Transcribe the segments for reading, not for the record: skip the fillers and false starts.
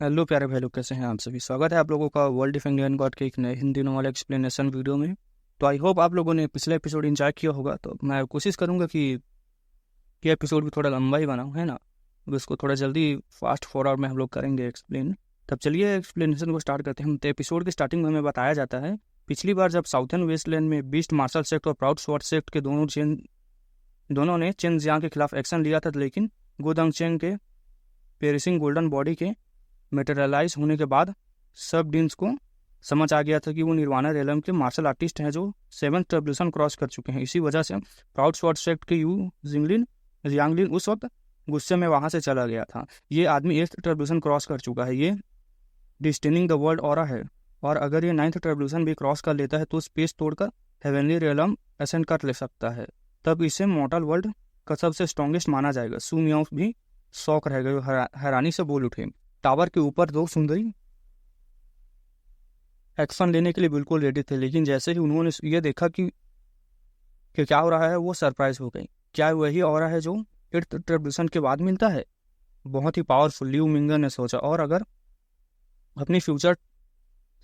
Hello प्यारे भाई लोग, कैसे हैं आप सभी। स्वागत है आप लोगों का वर्ल्ड डिफाइंग इंडियन गॉड के एक नए हिंदी नॉवल एक्सप्लेनेशन वीडियो में। तो आई होप आप लोगों ने पिछले एपिसोड एंजॉय किया होगा। तो मैं कोशिश करूंगा कि ये एपिसोड भी थोड़ा लंबा ही बनाऊं, है ना। तो इसको थोड़ा जल्दी फास्ट फॉरवर्ड में हम लोग करेंगे एक्सप्लेन। तब चलिए एक्सप्लेनेशन को स्टार्ट करते हैं। तो एपिसोड के स्टार्टिंग में हमें बताया जाता है, पिछली बार जब साउथर्न वेस्टलैंड में बीस्ट मार्शल सेक्ट और प्राउड स्वॉर्ड सेक्ट के दोनों ने चेन जियांग के खिलाफ एक्शन लिया था, लेकिन गोदंग चेंग के पेरिसिंग गोल्डन बॉडी के मेटेरियलाइज होने के बाद सब डीन्स को समझ आ गया था कि वो निर्वाणा रेलम के मार्शल आर्टिस्ट हैं जो सेवंथ रेवोल्यूशन क्रॉस कर चुके हैं। इसी वजह से प्राउड स्वॉर्ड सेक्ट के यू जियांगलिन उस वक्त गुस्से में वहां से चला गया था। ये आदमी एट्थ रेवोल्यूशन क्रॉस कर चुका है, ये डिस्टिनिंग द वर्ल्ड ऑरा है, और अगर ये नाइन्थ रेवोल्यूशन भी क्रॉस कर लेता है तो स्पेस तोड़कर हेवनली रेलम असेंड कर ले सकता है। तब इसे मॉर्टल वर्ल्ड का सबसे स्ट्रॉन्गेस्ट माना जाएगा। सू मियाओ भी शौक रह गए, हैरानी से बोल उठे। टावर के ऊपर दो सुंदरी एक्शन लेने के लिए बिल्कुल रेडी थे, लेकिन जैसे ही उन्होंने ये देखा कि क्या हो रहा है, वो सरप्राइज हो गई। क्या वही ऑरा है जो एट्थ रेवोल्यूशन के बाद मिलता है? बहुत ही पावरफुल, लियू मिंगर ने सोचा। और अगर अपनी फ्यूचर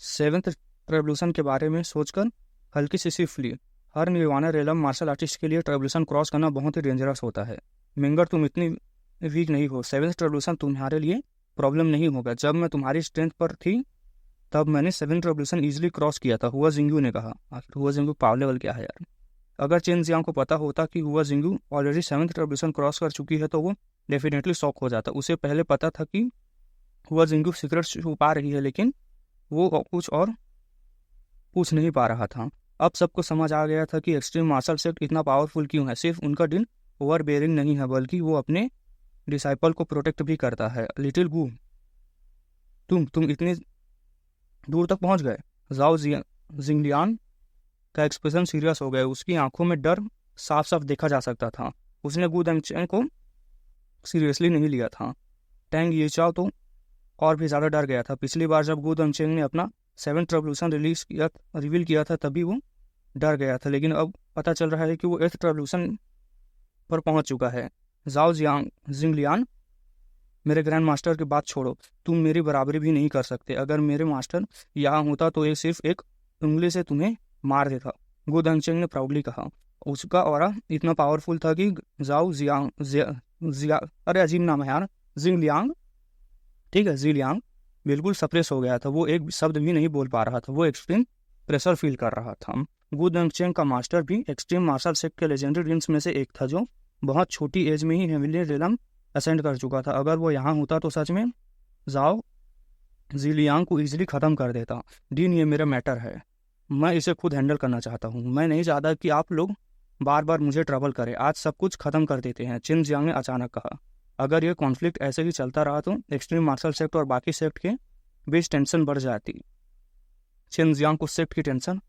सेवेंथ रेवोल्यूशन के बारे में सोचकर हल्की सी सिर्फ ली। हर निर्वाणा रेलम मार्शल आर्टिस्ट के लिए रेवोल्यूशन क्रॉस करना बहुत ही डेंजरस होता है। मिंगर, तुम इतनी वीक नहीं हो। सेवेंथ रेवोल्यूशन तुम्हारे लिए प्रॉब्लम नहीं होगा। जब मैं तुम्हारी स्ट्रेंथ पर थी तब मैंने सेवेंथ रेवोल्यूशन इजीली क्रॉस किया था, हुआ जिंगू ने कहा। आखिर हुआ जिंगू पावर लेवल क्या है यार। अगर चेन जियांग को पता होता कि हुआ Xingu already seventh revolution cross कर चुकी है तो वो डेफिनेटली शॉक हो जाता। उसे पहले पता था कि हुआ जिंगू सीक्रेट छुपा रही है, लेकिन वो कुछ और पूछ नहीं पा रहा था। अब सबको समझ आ गया था कि एक्सट्रीम मार्शल सेक्ट इतना पावरफुल क्यों है। सिर्फ उनका दिन ओवर बेयरिंग नहीं है, बल्कि वो अपने डिसाइपल को प्रोटेक्ट भी करता है। लिटिल गू, तुम इतनी दूर तक पहुंच गए। जाओ जिंगलियान का एक्सप्रेशन सीरियस हो गया, उसकी आंखों में डर साफ साफ देखा जा सकता था। उसने गू दंगचेंग को सीरियसली नहीं लिया था। टैंग ये चाओ तो और भी ज़्यादा डर गया था। पिछली बार जब गू दंगचेंग ने अपना सेवेंथ रेवोल्यूशन रिवील किया था तभी वो डर गया था, लेकिन अब पता चल रहा है कि वो एट्थ रेवोल्यूशन पर पहुंच चुका है। जाओ जिंगलियान, मेरे ग्रैंड मास्टर की बात छोड़ो, तुम मेरी बराबरी भी नहीं कर सकते। अगर मेरे मास्टर यहाँ होता तो ये सिर्फ एक उंगली से तुम्हें मार देता, गो दंगचेंग ने प्राउडली कहा। उसका ऑरा इतना पावरफुल था कि जाओ अरे अजीब नाम है यार, जिंगलियांग, ठीक है, जिलियांग बिल्कुल सप्रेस हो गया था। वो एक शब्द भी नहीं बोल पा रहा था, वो एक्सट्रीम प्रेशर फील कर रहा था। गु दंगचेंग का मास्टर भी एक्सट्रीम मार्शल सेक्ट के लेजेंडरी रिंग्स में से एक था, जो बहुत छोटी एज में ही हेविली रेलम असेंड कर चुका था। अगर वो यहाँ होता तो सच में जाओ जिलियांग को इजीली खत्म कर देता। डीन, ये मेरा मैटर है, मैं इसे खुद हैंडल करना चाहता हूँ। मैं नहीं चाहता कि आप लोग बार बार मुझे ट्रबल करें। आज सब कुछ खत्म कर देते हैं, चिन जियांग ने अचानक कहा। अगर ये कॉन्फ्लिक्ट ऐसे ही चलता रहा तो एक्सट्रीम मार्शल सेक्ट और बाकी सेक्ट के बीच टेंशन बढ़ जाती। चिन जियांग को सेक्ट की टेंशन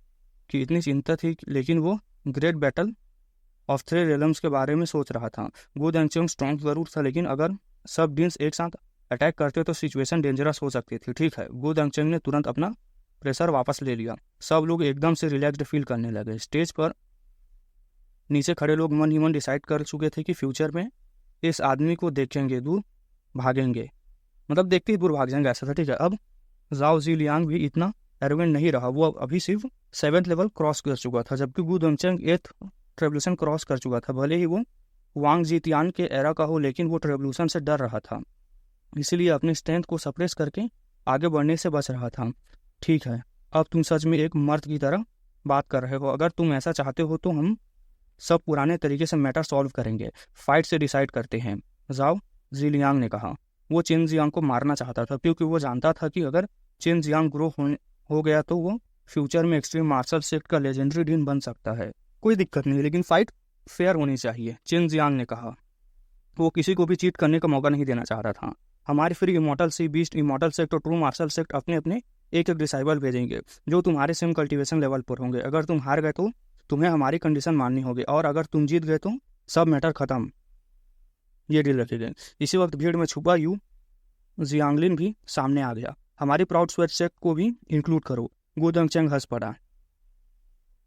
की इतनी चिंता थी, लेकिन वो great battle of three realms के बारे में सोच रहा था। गु दंगचेंग स्ट्रॉन्ग जरूर था, लेकिन अगर सब डीन्स एक साथ अटैक करते तो सिचुएशन डेंजरस हो सकती थी। ठीक है, गु दंगचेंग ने तुरंत अपना प्रेशर वापस ले लिया। सब लोग एकदम से रिलैक्स्ड फील करने लगे। स्टेज पर नीचे खड़े लोग मन ही मन डिसाइड कर चुके थे कि फ्यूचर में इस आदमी को देखेंगे दूर भागेंगे, मतलब देखते ही दूर भाग जाएंगे, ऐसा था। ठीक है, अब जाओ जिलियांग भी इतना एरोगेंट नहीं रहा। वो अभी सिर्फ सेवेंथ लेवल क्रॉस कर चुका था, जबकि गु दंगचेंग एथ रेवोल्यूशन क्रॉस कर चुका था। भले ही वो वांग जीतियान के एरा का हो, लेकिन वो रेवोल्यूशन से डर रहा था, इसलिए अपनी स्ट्रेंथ को सप्रेस करके आगे बढ़ने से बच रहा था। ठीक है, अब तुम सच में एक मर्द की तरह बात कर रहे हो। अगर तुम ऐसा चाहते हो तो हम सब पुराने तरीके से मैटर सॉल्व करेंगे, फाइट से डिसाइड करते हैं, जाओ जिलियांग ने कहा। वो चिन जियांग को मारना चाहता था, क्योंकि वो जानता था कि अगर चिन जियांग ग्रो हो गया तो वो फ्यूचर में एक्सट्रीम मार्शल सेक्ट का लेजेंडरी डीन बन सकता है। कोई दिक्कत नहीं, लेकिन फाइट फेयर होनी चाहिए, चिन जियांग ने कहा। वो किसी को भी चीट करने का मौका नहीं देना चाहता था। हमारे फिर इमॉर्टल सी बीस्ट, इमॉर्टल सेक्ट और ट्रू मार्शल सेक्ट अपने अपने एक एक डिसाइबल भेजेंगे जो तुम्हारे सेम कल्टीवेशन लेवल पर होंगे। अगर तुम हार गए तो तुम्हें हमारी कंडीशन माननी होगी, और अगर तुम जीत गए तो सब मैटर खत्म। ये डील रखी गई। इसी वक्त भीड़ में छुपा यू जियांगलिन भी सामने आ गया। हमारी प्राउड स्वेट सेक्ट को भी इंक्लूड करो। गु दंगचेंग हंस पड़ा।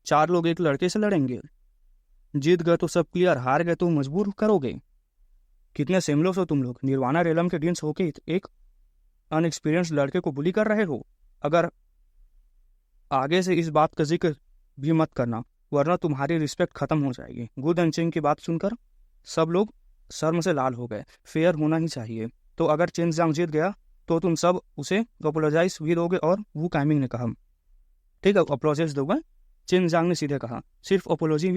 4 लोग एक लड़के से लड़ेंगे? जीत गए तो सब क्लियर, हार गए तो मजबूर करोगे? कितने सेमलोस हो तुम लोग, निर्वाणा रेलम के डीन्स होके एक अनएक्सपीरियंस लड़के को बुली कर रहे हो? अगर आगे से इस बात का जिक्र भी मत करना, वरना तुम्हारी रिस्पेक्ट खत्म हो जाएगी। गु दनचेंग की बात सुनकर सब लोग शर्म से लाल हो गए। फेयर होना ही चाहिए। तो अगर चेन जियांग जीत गया तो तुम सब उसे अपोलोजाइज भी दोगे? और वू काइमिंग ने कहा। ठीक है, अपोलोजाइज दोगे? चेन जियांग ने सीधे कहा। सिर्फ अपोलोजी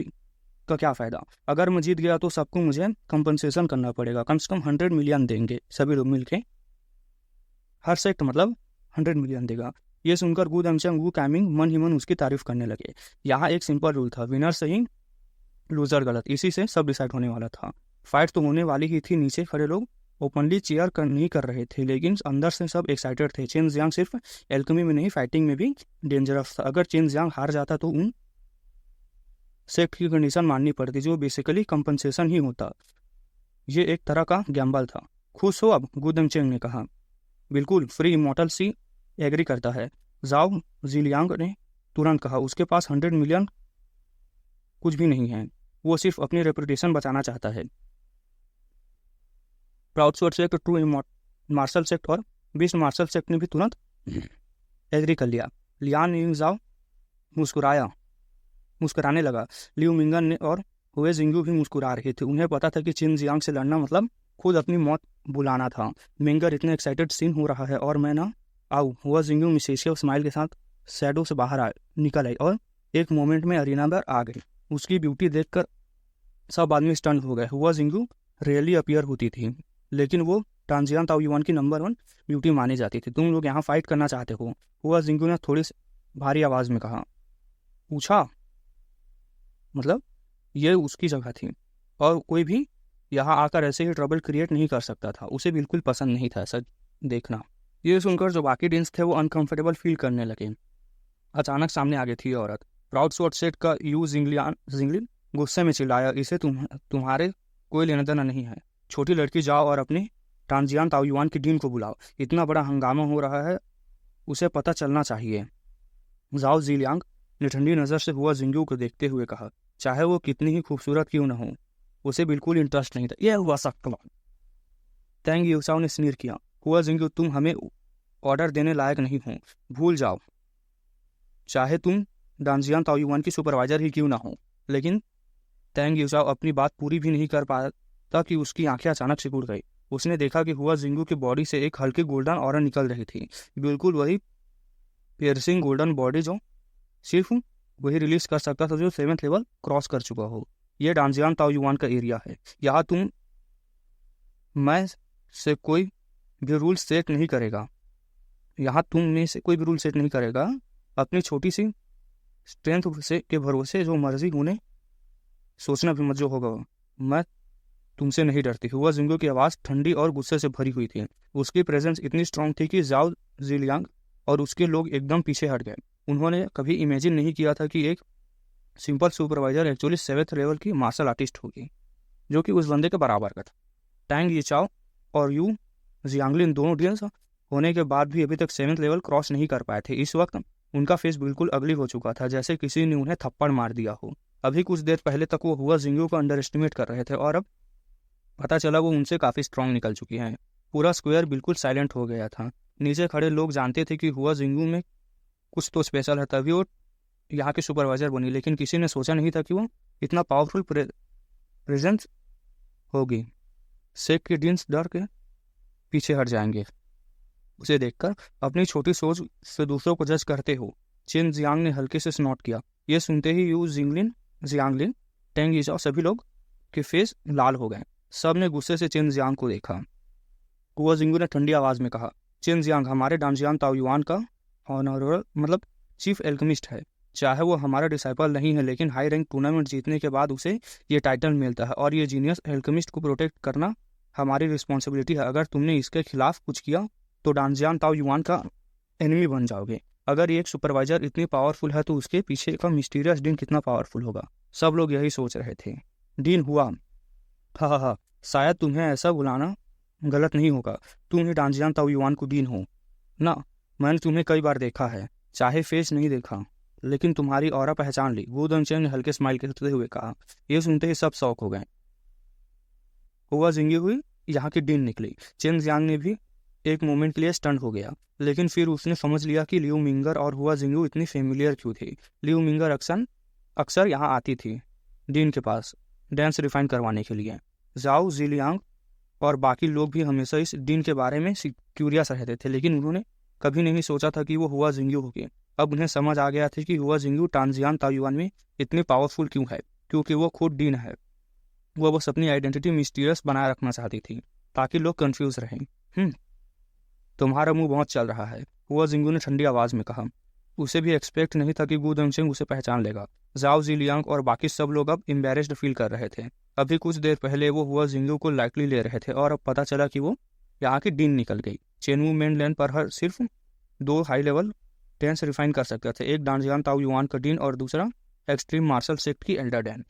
का क्या फ़ायदा? अगर मैं जीत गया तो सबको मुझे कंपनसेशन करना पड़ेगा। कम से कम 100 मिलियन देंगे सभी लोग मिलके। हर सेक्ट मतलब 100 मिलियन देगा। ये सुनकर गु दनचेंग वू काइमिंग मन ही मन उसकी तारीफ करने लगे। यहाँ एक सिंपल रूल था, विनर सही लूजर गलत, इसी से सब डिसाइड होने वाला था। फाइट तो होने वाली ही थी। नीचे खड़े लोग ओपनली चीयर नहीं कर रहे थे, लेकिन अंदर से सब एक्साइटेड थे। चेन जियांग सिर्फ एल्केमी में नहीं, फाइटिंग में भी डेंजरस था। अगर चेन जियांग हार जाता तो उन सेक्ट की कंडीशन माननी पड़ती, जो बेसिकली कंपनसेशन ही होता। ये एक तरह का गैम्बल था। खुश हो अब? गु दनचेंग ने कहा। बिल्कुल, फ्री इमोर्टल सी एग्री करता है। जाओ जिलियांग ने तुरंत कहा। उसके पास 100 मिलियन कुछ भी नहीं है, वो सिर्फ अपनी रेपुटेशन बचाना चाहता है। Proud sword sect, true martial sect और बीस्ट मार्शल सेक्ट ने भी तुरंत एग्री कर लिया। लियान यिंगजाओ मुस्कुराने लगा। लियू मिंगन ने और हुए जिंगू भी मुस्कुरा रहे थे। उन्हें पता था कि चेन जियांग से लड़ना मतलब खुद अपनी मौत बुलाना था। मिंगर, इतने एक्साइटेड सीन हो रहा है और मैं ना आऊ। हुआ जिंगू मिसेशियल स्माइल के साथ शैडो से बाहर निकल आई और एक मोमेंट में अरीना पर आ गई। उसकी ब्यूटी देखकर सब आदमी स्टन हो गए। हुआ जिंगू रियली अपीयर होती थी, लेकिन वो टांजियान ताओयुआन की नंबर 1 ब्यूटी मानी जाती थी। तुम लोग यहाँ फाइट करना चाहते हो? हुआ जिंगू ने थोड़ी भारी आवाज में कहा। पूछा मतलब ये उसकी जगह थी और कोई भी यहाँ आकर ऐसे ही ट्रबल क्रिएट नहीं कर सकता था। उसे बिल्कुल पसंद नहीं था ऐसा देखना। ये सुनकर जो बाकी डेंस थे वो अनकंफर्टेबल फील करने लगे। अचानक सामने आ गई थी औरत। प्राउड स्वॉर्ड सेट का यू जिंगलिन गुस्से में चिल्लाया, इसे तुम्हारे कोई लेना देना नहीं है। छोटी लड़की, जाओ और अपने टांजियान ताओयुआन की डीन को बुलाओ। इतना बड़ा हंगामा हो रहा है, उसे पता चलना चाहिए। जाओ जिलियांग ने ठंडी नज़र से हुआ जिंगू को देखते हुए कहा। चाहे वो कितनी ही खूबसूरत क्यों न हो, उसे बिल्कुल इंटरेस्ट नहीं था। यह हुआ सक्का। तैंग यूसाओ ने स्नीर किया। हुआ जिंगू, तुम हमें ऑर्डर देने लायक नहीं हो, भूल जाओ। चाहे तुम डांजियान ताओयुआन की सुपरवाइजर ही क्यों ना हो। लेकिन तैंग यूसाओ अपनी बात पूरी भी नहीं कर पाया कि उसकी आंखें अचानक सिकुड़ गई। उसने देखा कि हुआ जिंगू की बॉडी से एक हल्की गोल्डन ऑरा निकल रही थी। बिल्कुल वही पियर्सिंग गोल्डन बॉडी जो सिर्फ वही रिलीज कर सकता था जो 7th लेवल क्रॉस कर चुका हो। यह डांजियान ताओयुआन का एरिया है। यहाँ तुम मैं से कोई भी रूल सेट नहीं करेगा। यहाँ तुम में से कोई भी रूल सेट नहीं करेगा। अपनी छोटी सी स्ट्रेंथ से के भरोसे जो मर्जी उन्हें सोचना भी मत जो होगा। मैं तुमसे नहीं डरती। हुआ जिंगू की आवाज़ ठंडी और गुस्से से भरी हुई थी। उसकी प्रेजेंस इतनी स्ट्रांग थी कि जाओ जिलियांग और उसके लोग एकदम पीछे हट गए। उन्होंने कभी इमेजिन नहीं किया था कि एक simple supervisor actually 7th level की मार्शल आर्टिस्ट होगी, जो कि उस बंदे के बराबर का था। टैंग यिचाओ और यू जियांगलिन दोनों डियंस होने के बाद भी अभी तक 7th लेवल क्रॉस नहीं कर पाए थे। इस वक्त उनका फेस बिल्कुल अगली हो चुका था, जैसे किसी ने उन्हें थप्पड़ मार दिया हो। अभी कुछ देर पहले तक वो हुआ जिंगू को अंडर एस्टिमेट कर रहे थे और अब पता चला वो उनसे काफ़ी स्ट्रांग निकल चुकी हैं। पूरा स्क्वायर बिल्कुल साइलेंट हो गया था। नीचे खड़े लोग जानते थे कि हुआ जिंगू में कुछ तो स्पेशल है, तभी वो यहाँ के सुपरवाइजर बनी। लेकिन किसी ने सोचा नहीं था कि वो इतना पावरफुल प्रेजेंस होगी। शेख के डीन्स डर के पीछे हट जाएंगे। उसे देखकर अपनी छोटी सोच से दूसरों को जज करते हो। चेन जियांग ने हल्के से स्नॉट किया। ये सुनते ही यू जियांगलिन टैंग यिचाओ सभी लोग के फेस लाल हो गए। सब ने गुस्से से चेन जियांग को देखा। हुआ जिंगू ने ठंडी आवाज में कहा, चेन जियांग हमारे डांजियान ताओयुआन का ऑनरेबल मतलब चीफ एल्केमिस्ट है। चाहे वो हमारा डिसाइपल नहीं है, लेकिन हाई रैंक टूर्नामेंट जीतने के बाद उसे ये टाइटल मिलता है और ये जीनियस एल्केमिस्ट को प्रोटेक्ट करना हमारी रिस्पॉन्सिबिलिटी है। अगर तुमने इसके खिलाफ कुछ किया तो डांजियान ताओयुआन का एनिमी बन जाओगे। अगर एक सुपरवाइजर इतनी पावरफुल है तो उसके पीछे का मिस्टीरियस डीन कितना पावरफुल होगा। सब लोग यही सोच रहे थे। डीन हुआ, हा, शायद तुम्हें ऐसा बुलाना गलत नहीं होगा। तुम ही डांजियान ताओयुआन को डीन हो ना। मैंने तुम्हें कई बार देखा है, चाहे फेस नहीं देखा, लेकिन तुम्हारी ऑरा पहचान ली। वू दनचेंग ने हल्के स्माइल करते हुए कहा। ये सुनते ही सब शौक हो गए। हुआ जिंगी हुई यहाँ की डीन निकली। चेन जियांग ने भी एक मोमेंट के लिए स्टंट हो गया, लेकिन फिर उसने समझ लिया कि लियू मिंगर और हुआ जिंगू इतनी फेमिलियर क्यों थी। लियू मिंगर अक्सर यहाँ आती थी डीन के पास डांस रिफाइन करवाने के लिए। जाओ जिलियांग और बाकी लोग भी हमेशा इस डीन के बारे में क्यूरियस रहते थे, लेकिन उन्होंने कभी नहीं सोचा था कि वो हुआ जिंगू होगी। अब उन्हें समझ आ गया था कि हुआ जिंगू टांजियान ताइवान में इतनी पावरफुल क्यों है, क्योंकि वो खुद डीन है। वो बस अपनी आइडेंटिटी मिस्टीरियस बनाए रखना चाहती थी ताकि लोग कंफ्यूज रहें। तुम्हारा मुंह बहुत चल रहा है, हुआ जिंगू ने ठंडी आवाज में कहा। उसे भी एक्सपेक्ट नहीं था कि गु दंगशेंग उसे पहचान लेगा। जाओ जिलियांग और बाकी सब लोग अब एम्बेरेस्ड फील कर रहे थे। अभी कुछ देर पहले वो हुआ जिंगू को लाइकली ले रहे थे और अब पता चला कि वो यहाँ की डीन निकल गई। चेनवू मेनलैंड पर हर सिर्फ 2 हाई लेवल डांस रिफाइन कर सकते थे, एक डांजियान ताओ युआन का डीन और दूसरा एक्सट्रीम मार्शल सेक्ट की एल्डर डैन।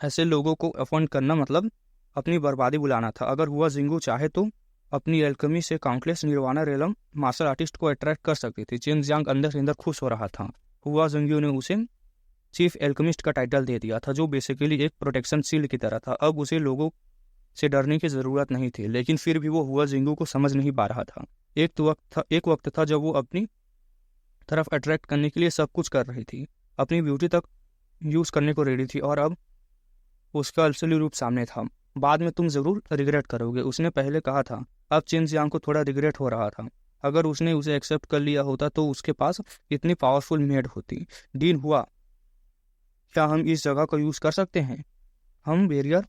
ऐसे लोगों को अफोर्ड करना मतलब अपनी बर्बादी बुलाना था। अगर हुआ जिंगू चाहे तो अपनी एल्केमी से काउंटलेस निर्वाणा रेलम मार्शल आर्टिस्ट को अट्रैक्ट कर सकती थी। चेन जियांग अंदर से अंदर खुश हो रहा था। हुआ जिंगू ने उसे चीफ एल्केमिस्ट का टाइटल दे दिया था, जो बेसिकली एक प्रोटेक्शन शील्ड की तरह था। अब उसे लोगों से डरने की जरूरत नहीं थी, लेकिन फिर भी वो हुआ जिंगू को समझ नहीं पा रहा था। एक वक्त था जब वो अपनी तरफ अट्रैक्ट करने के लिए सब कुछ कर रही थी, अपनी ब्यूटी तक यूज करने को रेडी थी, और अब उसका असली रूप सामने था। बाद में तुम जरूर रिग्रेट करोगे, उसने पहले कहा था। अब चेन जियांग को थोड़ा रिग्रेट हो रहा था। अगर उसने उसे एक्सेप्ट कर लिया होता तो उसके पास इतनी पावरफुल मेड होती। डीन हुआ, क्या हम इस जगह को यूज कर सकते हैं? हम बैरियर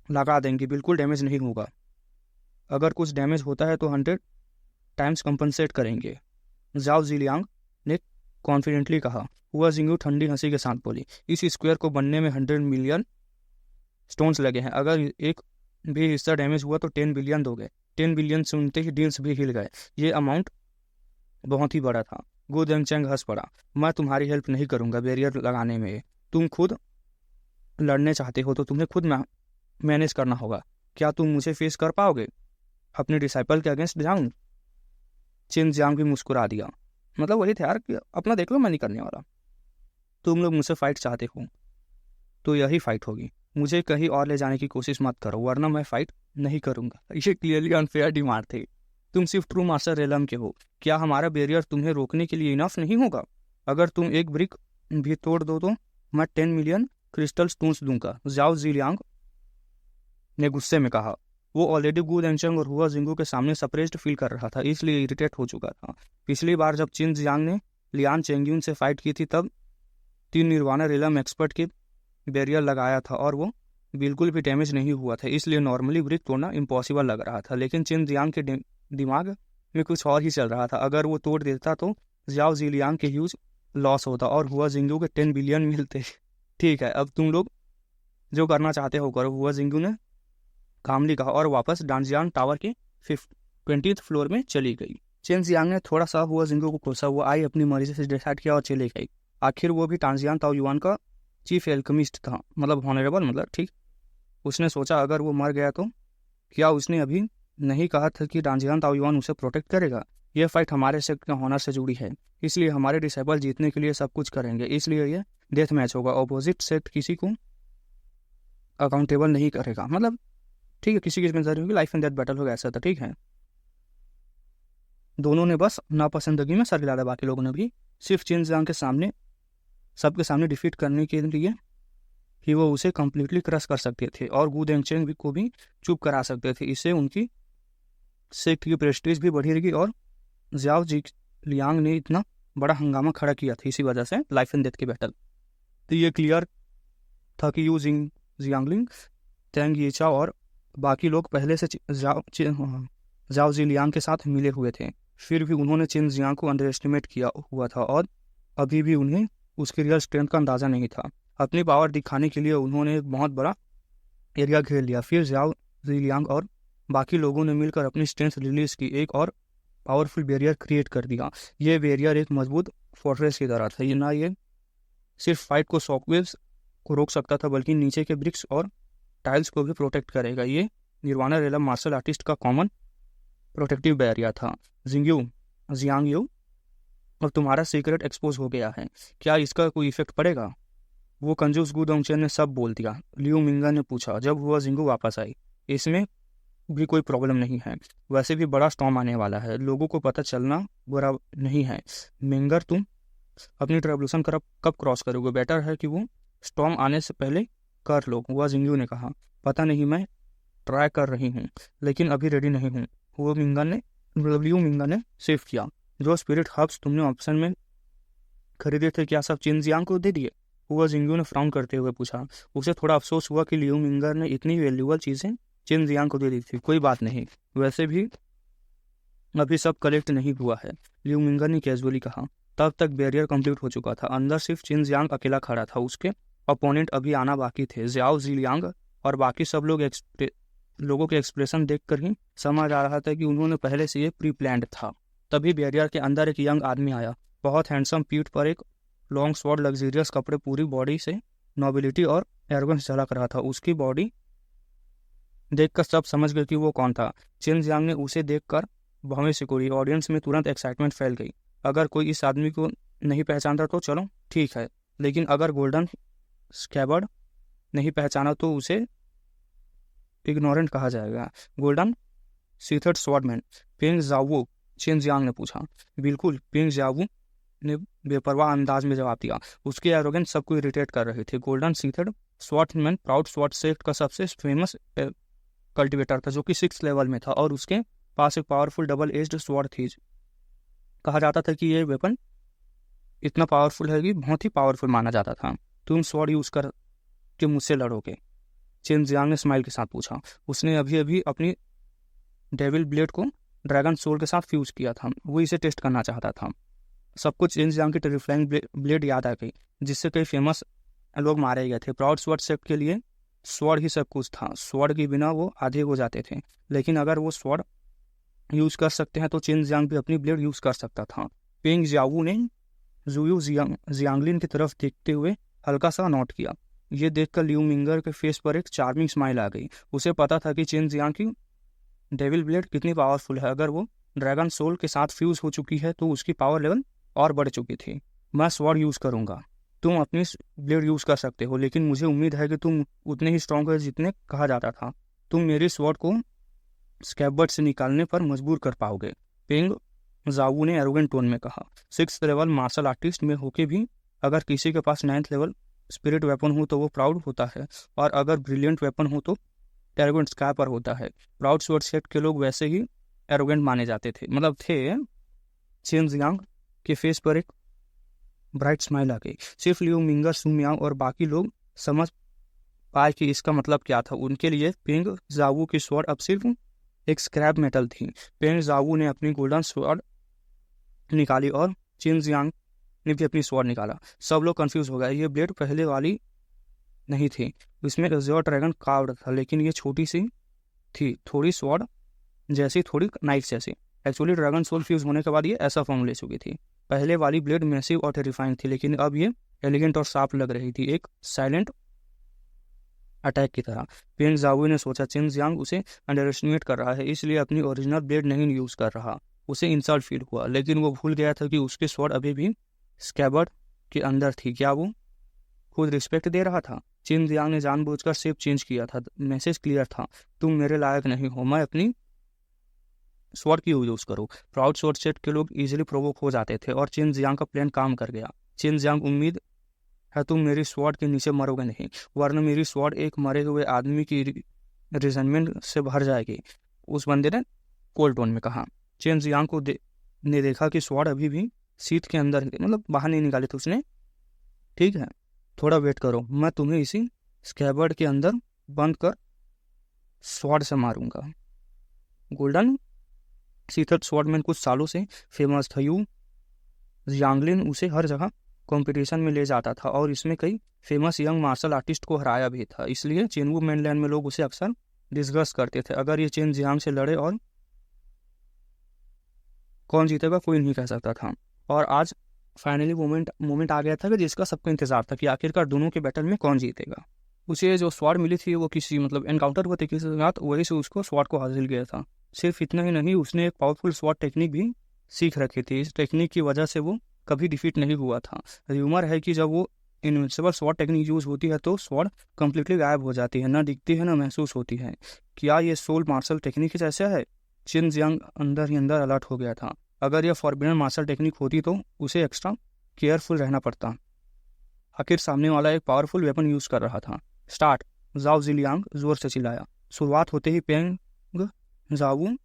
लगा देंगे, बिल्कुल डैमेज नहीं होगा। अगर कुछ डैमेज होता है तो 100 टाइम्स कंपनसेट करेंगे, जाओ जिलियांग ने कॉन्फिडेंटली कहा। हुआ जिंगू ठंडी हंसी के साथ बोली, इस स्क्वायर को बनने में 100 मिलियन स्टोन्स लगे हैं। अगर एक भी हिस्सा डैमेज हुआ तो 10 बिलियन दोगे। 10 बिलियन सुनते ही डीन्स भी हिल गए। ये अमाउंट बहुत ही बड़ा था। गु दंगचेंग हंस पड़ा। मैं तुम्हारी हेल्प नहीं करूंगा बैरियर लगाने में। तुम खुद लड़ने चाहते हो तो तुम्हें खुद मैनेज करना होगा। क्या तुम मुझे फेस कर पाओगे अपने डिसाइपल के अगेंस्ट जाऊं? चिन जियांग भी मुस्कुरा दिया। मतलब वही था यार कि अपना देख लो, मैं नहीं करने वाला। तुम लोग मुझसे फाइट चाहते हो तो यही फाइट होगी। मुझे कहीं और ले जाने की कोशिश मत करो, वरना मैं फाइट नहीं करूंगा। ये क्लियरली अनफेयर डिमांड थे। तुम सिर्फ ट्रू मास्टर रेलम के हो। क्या हमारा बैरियर तुम्हें रोकने के लिए इनफ नहीं होगा? अगर तुम एक ब्रिक भी तोड़ दो तो मैं 10 मिलियन क्रिस्टल स्टोन्स दूंगा, जाओ जिलियांग ने गुस्से में कहा। वो ऑलरेडी गु दंगचेंग और हुआ जिंगू के सामने सरप्राइज्ड फील कर रहा था, इसलिए इरिटेट हो चुका था। पिछली बार जब चिन जियांग ने लियान चेंगयून से फाइट की थी तब 3 निर्वाणा रेलम एक्सपर्ट के बैरियर लगाया था और वो बिल्कुल भी डैमेज नहीं हुआ था, इसलिए नॉर्मली ब्रिक तोड़ना इम्पॉसिबल लग रहा था। लेकिन चिन जियांग के दिमाग में कुछ और ही चल रहा था। अगर वो तोड़ देता तो जाओ जिलियांग के ह्यूज लॉस होता और हुआ जिंगू के 10 बिलियन मिलते। ठीक है, अब तुम लोग जो करना चाहते हो करो, हुआ जिंगू ने कामली कहा और वापस डांजियान टावर के 20th फ्लोर में चली गई। चेन जियांग ने थोड़ा सा हुआ जिंगू को कोसा। वो आई अपनी मर्जी से डिसाइड किया और चली गई। आखिर वो भी टांजियान ताओ युआन का चीफ एल्केमिस्ट था, मतलब हॉनरेबल, मतलब ठीक। उसने सोचा अगर वो मर गया तो क्या उसने अभी नहीं कहा था कि डांजियान ताओ युआन उसे प्रोटेक्ट करेगा? यह फाइट हमारे सेक्ट के हॉनर से जुड़ी है, इसलिए हमारे डिसेबल जीतने के लिए सब कुछ करेंगे। इसलिए यह डेथ मैच होगा। ऑपोजिट सेक्ट किसी को अकाउंटेबल नहीं करेगा, मतलब ठीक है, किसी की जिम्मेदारी होगी, लाइफ एंड डेथ बैटल होगा, ऐसा था। ठीक है, दोनों ने बस नापसंदगी में सर हिला दिया। बाकी लोगों ने भी सिर्फ चेन जियांग के सामने, सबके सामने डिफीट करने के लिए कि वो उसे कम्प्लीटली क्रश कर सकते थे और गु दंगचेंग को भी चुप करा सकते थे। इससे उनकी सेक्ट की प्रेस्टीज भी बढ़ी रही और जाओ जिलियांग ने इतना बड़ा हंगामा खड़ा किया था इसी वजह से लाइफ एंड डेथ की बैटल। तो ये क्लियर था कि यू जियांगलिंग, तेंग येचा और बाकी लोग पहले से जाओ जिलियांग के साथ मिले हुए थे। फिर भी उन्होंने चेन जियांग को अंडर एस्टिमेट किया हुआ था और अभी भी उन्हें उसकी रियल स्ट्रेंथ का अंदाजा नहीं था। अपनी पावर दिखाने के लिए उन्होंने एक बहुत बड़ा एरिया घेर लिया। फिर जाओ जिलियांग और बाकी लोगों ने मिलकर अपनी स्ट्रेंथ रिलीज की, एक और पावरफुल बैरियर क्रिएट कर दिया। ये बैरियर एक मजबूत फोर्ट्रेस की तरह था। ये सिर्फ फाइट को, शॉकवेव्स को रोक सकता था, बल्कि नीचे के ब्रिक्स और टाइल्स को भी प्रोटेक्ट करेगा। ये निर्वाणा रेलम मार्शल आर्टिस्ट का कॉमन प्रोटेक्टिव बैरियर था। जियांग यू, अब तुम्हारा सीक्रेट एक्सपोज हो गया है, क्या इसका कोई इफेक्ट पड़ेगा? वो कंजूस गु दंगचेंग ने सब बोल दिया, लियू मिंगा ने पूछा जब हुआ जिंगू वापस आई। इसमें भी कोई प्रॉब्लम नहीं है। वैसे भी बड़ा स्टॉर्म आने वाला है, लोगों को पता चलना बुरा नहीं है। मिंगर, तुम अपनी ट्रेवल्यूशन कब क्रॉस करोगे? बेटर है कि वो स्टॉर्म आने से पहले कर लो, हुआ जिंगू ने कहा। पता नहीं, मैं ट्राई कर रही हूँ, लेकिन अभी रेडी नहीं हूँ। वो लियू मिंगा ने सेव किया। जो स्पिरिट हर्ब्स तुमने ऑप्शन में खरीदे थे, क्या सब चिन जियांग को दे दिए? हुआ जिंगू ने फ्राउन करते हुए पूछा। उसे थोड़ा अफसोस हुआ कि लियू मिंगर ने इतनी वैल्यूबल चीज़ें चिन जियांग को दे दी थी। कोई बात नहीं, वैसे भी अभी सब कलेक्ट नहीं हुआ है, लियू मिंगर ने कैजुअली कहा। तब तक बैरियर कंप्लीट हो चुका था। अंदर सिर्फ चिन जियांग अकेला खड़ा था। उसके अपोनेंट अभी आना बाकी थे। ज्याओ जिलियांग और बाकी सब लोगों के एक्सप्रेशन देखकर ही समझ आ रहा था कि उन्होंने पहले से ये प्री प्लान्ड था। तभी बैरियर के अंदर एक यंग आदमी आया, बहुत हैंडसम, पीठ पर एक लॉन्ग स्वॉर्ड, लग्जरियस कपड़े, पूरी बॉडी से नोबिलिटी और एरोगेंस झलक रहा था। उसकी बॉडी देखकर सब समझ गए कि वो कौन था। चिन जियांग ने उसे देखकर भौहें सिकोड़ी। ऑडियंस में तुरंत एक्साइटमेंट फैल गई। अगर कोई इस आदमी को नहीं पहचानता तो चलो ठीक है, लेकिन अगर गोल्डन स्कैबर्ड नहीं पहचाना तो उसे इग्नोरेंट कहा जाएगा। गोल्डन सीथर्ड स्वॉर्डमैन पेंग जावो, चिन जियांग ने पूछा। बिल्कुल, पेंग जावो ने बेपरवाह अंदाज में जवाब दिया। उसके एरोगेंस सबको इरिटेट कर रहे थे। Golden सीथर्ड swordsman proud sword sect का सबसे फेमस कल्टिवेटर था, जो कि 6th लेवल में था, और उसके पास एक पावरफुल डबल एज्ड स्वॉर्ड थी। कहा जाता था कि ये वेपन इतना पावरफुल है कि बहुत ही पावरफुल माना जाता था। तुम स्वॉर्ड यूज कर के मुझसे लड़ोगे? चिन जियांग ने स्माइल के साथ पूछा। उसने अभी अभी अपनी डेविल ब्लेड को ड्रैगन सोल के साथ फ्यूज किया था। वो इसे टेस्ट करना चाहता था। सबको चिन जियांग की टेरिफाइंग ब्लेड याद आ गई, जिससे कई फेमस लोग मारे गए थे। प्राउड स्वॉर्ड सेक्ट के लिए स्वॉर्ड ही सब कुछ था। स्वॉर्ड के बिना वो आधे हो जाते थे, लेकिन अगर वो स्वॉर्ड यूज कर सकते हैं तो चिन जियांग भी अपनी ब्लेड यूज कर सकता था। पेंग जियावू ने जुयू जियांगलिन की तरफ देखते हुए हल्का सा नोट किया। ये देखकर लियू मिंगर के फेस पर एक चार्मिंग स्माइल आ गई। उसे पता था कि चिन जियांग की डेविल ब्लेड कितनी पावरफुल है। अगर वो ड्रैगन सोल के साथ फ्यूज हो चुकी है तो उसकी पावर लेवल और बढ़ चुकी थी। मैं स्वॉर्ड यूज करूंगा, तुम अपनी ब्लेड यूज कर सकते हो, लेकिन मुझे उम्मीद है कि तुम उतने ही स्ट्रॉन्ग हो जितने कहा जाता था। तुम मेरी स्वॉर्ड को स्कैबर्ड से निकालने पर मजबूर कर पाओगे, पेंग जावू ने एरोगेंट टोन में कहा। 6th लेवल मार्शल आर्टिस्ट में होके भी अगर किसी के पास 9th लेवल स्पिरिट वेपन हो तो वो प्राउड होता है, और अगर ब्रिलियंट वेपन हो तो एरोगेंट स्कैपर होता है। प्राउड स्वॉर्ड सेट के लोग वैसे ही एरोगेंट माने जाते थे, मतलब थे। चिन जियांग के फेस पर एक ब्राइट स्माइल आ गई। सिर्फ लियू मिंगर, सुमियांग और बाकी लोग समझ पाए कि इसका मतलब क्या था। उनके लिए पेंग जावू की स्वॉर्ड अब सिर्फ एक स्क्रैप मेटल थी। पेंग जावू ने अपनी गोल्डन स्वॉर्ड निकाली और चिन जियांग ने भी अपनी स्वॉर्ड निकाला। सब लोग कंफ्यूज हो गए। ये ब्लेड पहले वाली नहीं थी, इसमें अज़्योर ड्रैगन कार्व्ड था, लेकिन ये छोटी सी थी, थोड़ी स्वॉर्ड जैसी, थोड़ी नाइफ जैसी। एक्चुअली ड्रैगन सोल फ्यूज होने के बाद ये ऐसा फॉर्म ले चुकी थी। पहले वाली ब्लेड मैसिव और टेरिफाइंग थी, लेकिन अब ये एलिगेंट और शार्प लग रही थी, एक साइलेंट अटैक की तरह। पेंग जावू ने सोचा चिन जियांग उसे अंडर एस्टिमेट कर रहा है, इसलिए अपनी ओरिजिनल ब्लेड नहीं यूज कर रहा। उसे इंसल्ट फील हुआ, लेकिन वो भूल गया था कि उसकी स्वॉर्ड अभी भी स्कैबर्ड के अंदर थी। क्या वो खुद रिस्पेक्ट दे रहा था? चिन जियांग ने जानबूझकर शेप चेंज किया था। मैसेज क्लियर था, तुम मेरे लायक नहीं हो, मैं अपनी स्वॉर्ड की यूज करो। प्राउड स्वॉर्ड सेट के लोग इजीली प्रोवोक हो जाते थे, और चिन जियांग का प्लान काम कर गया। चिन जियांग, उम्मीद है तुम मेरी स्वॉर्ड के नीचे मरोगे नहीं, वरना मेरी स्वॉर्ड एक मरे हुए आदमी की रिजनमेंट से भर जाएगी, उस बंदे ने कोल्ड टोन में कहा। चिन जियांग को ने देखा कि स्वॉर्ड अभी भी सीट के अंदर, मतलब बाहर नहीं निकाले थे उसने। ठीक है, थोड़ा वेट करो, मैं तुम्हें इसी स्कैबर्ड के अंदर बंद कर स्वॉर्ड से मारूंगा। गोल्डन सीथर्ड स्वॉर्डमैन कुछ सालों से फेमस था। यू जियांगलिन उसे हर जगह कंपटीशन में ले जाता था, और इसमें कई फेमस यंग मार्शल आर्टिस्ट को हराया भी था। इसलिए चेनवू मेनलैंड में लोग उसे अक्सर डिस्कस करते थे। अगर ये चिन जियांग से लड़े और कौन जीतेगा कोई नहीं कह सकता था। और आज फाइनली मोमेंट आ गया था कि जिसका सबको इंतजार था कि आखिरकार दोनों के बैटल में कौन जीतेगा। उसे जो स्वॉर्ड मिली थी वो किसी एनकाउंटर हुआ था किसी के साथ, वही से उसको स्वॉर्ड को हासिल किया था। सिर्फ इतना ही नहीं, उसने एक पावरफुल स्वॉर्ड टेक्निक भी सीख रखी थी। इस टेक्निक की वजह से वो कभी डिफीट नहीं हुआ था। र्यूमर है कि जब वो इनविंसिबल स्वॉर्ड टेक्निक यूज होती है तो स्वॉर्ड कम्प्लीटली गायब हो जाती है, ना दिखती है ना महसूस होती है। क्या ये सोल मार्शल टेक्निक जैसा है? चिन जियांग अंदर ही अंदर अलर्ट हो गया था। अगर यह फॉरबिडन मार्शल टेक्निक होती तो उसे एक्स्ट्रा केयरफुल रहना पड़ता। आखिर सामने वाला एक पावरफुल वेपन यूज कर रहा था। स्टार्ट, जाओ जिलियांग जोर से चिल्लाया। शुरुआत होते ही पेंग जावू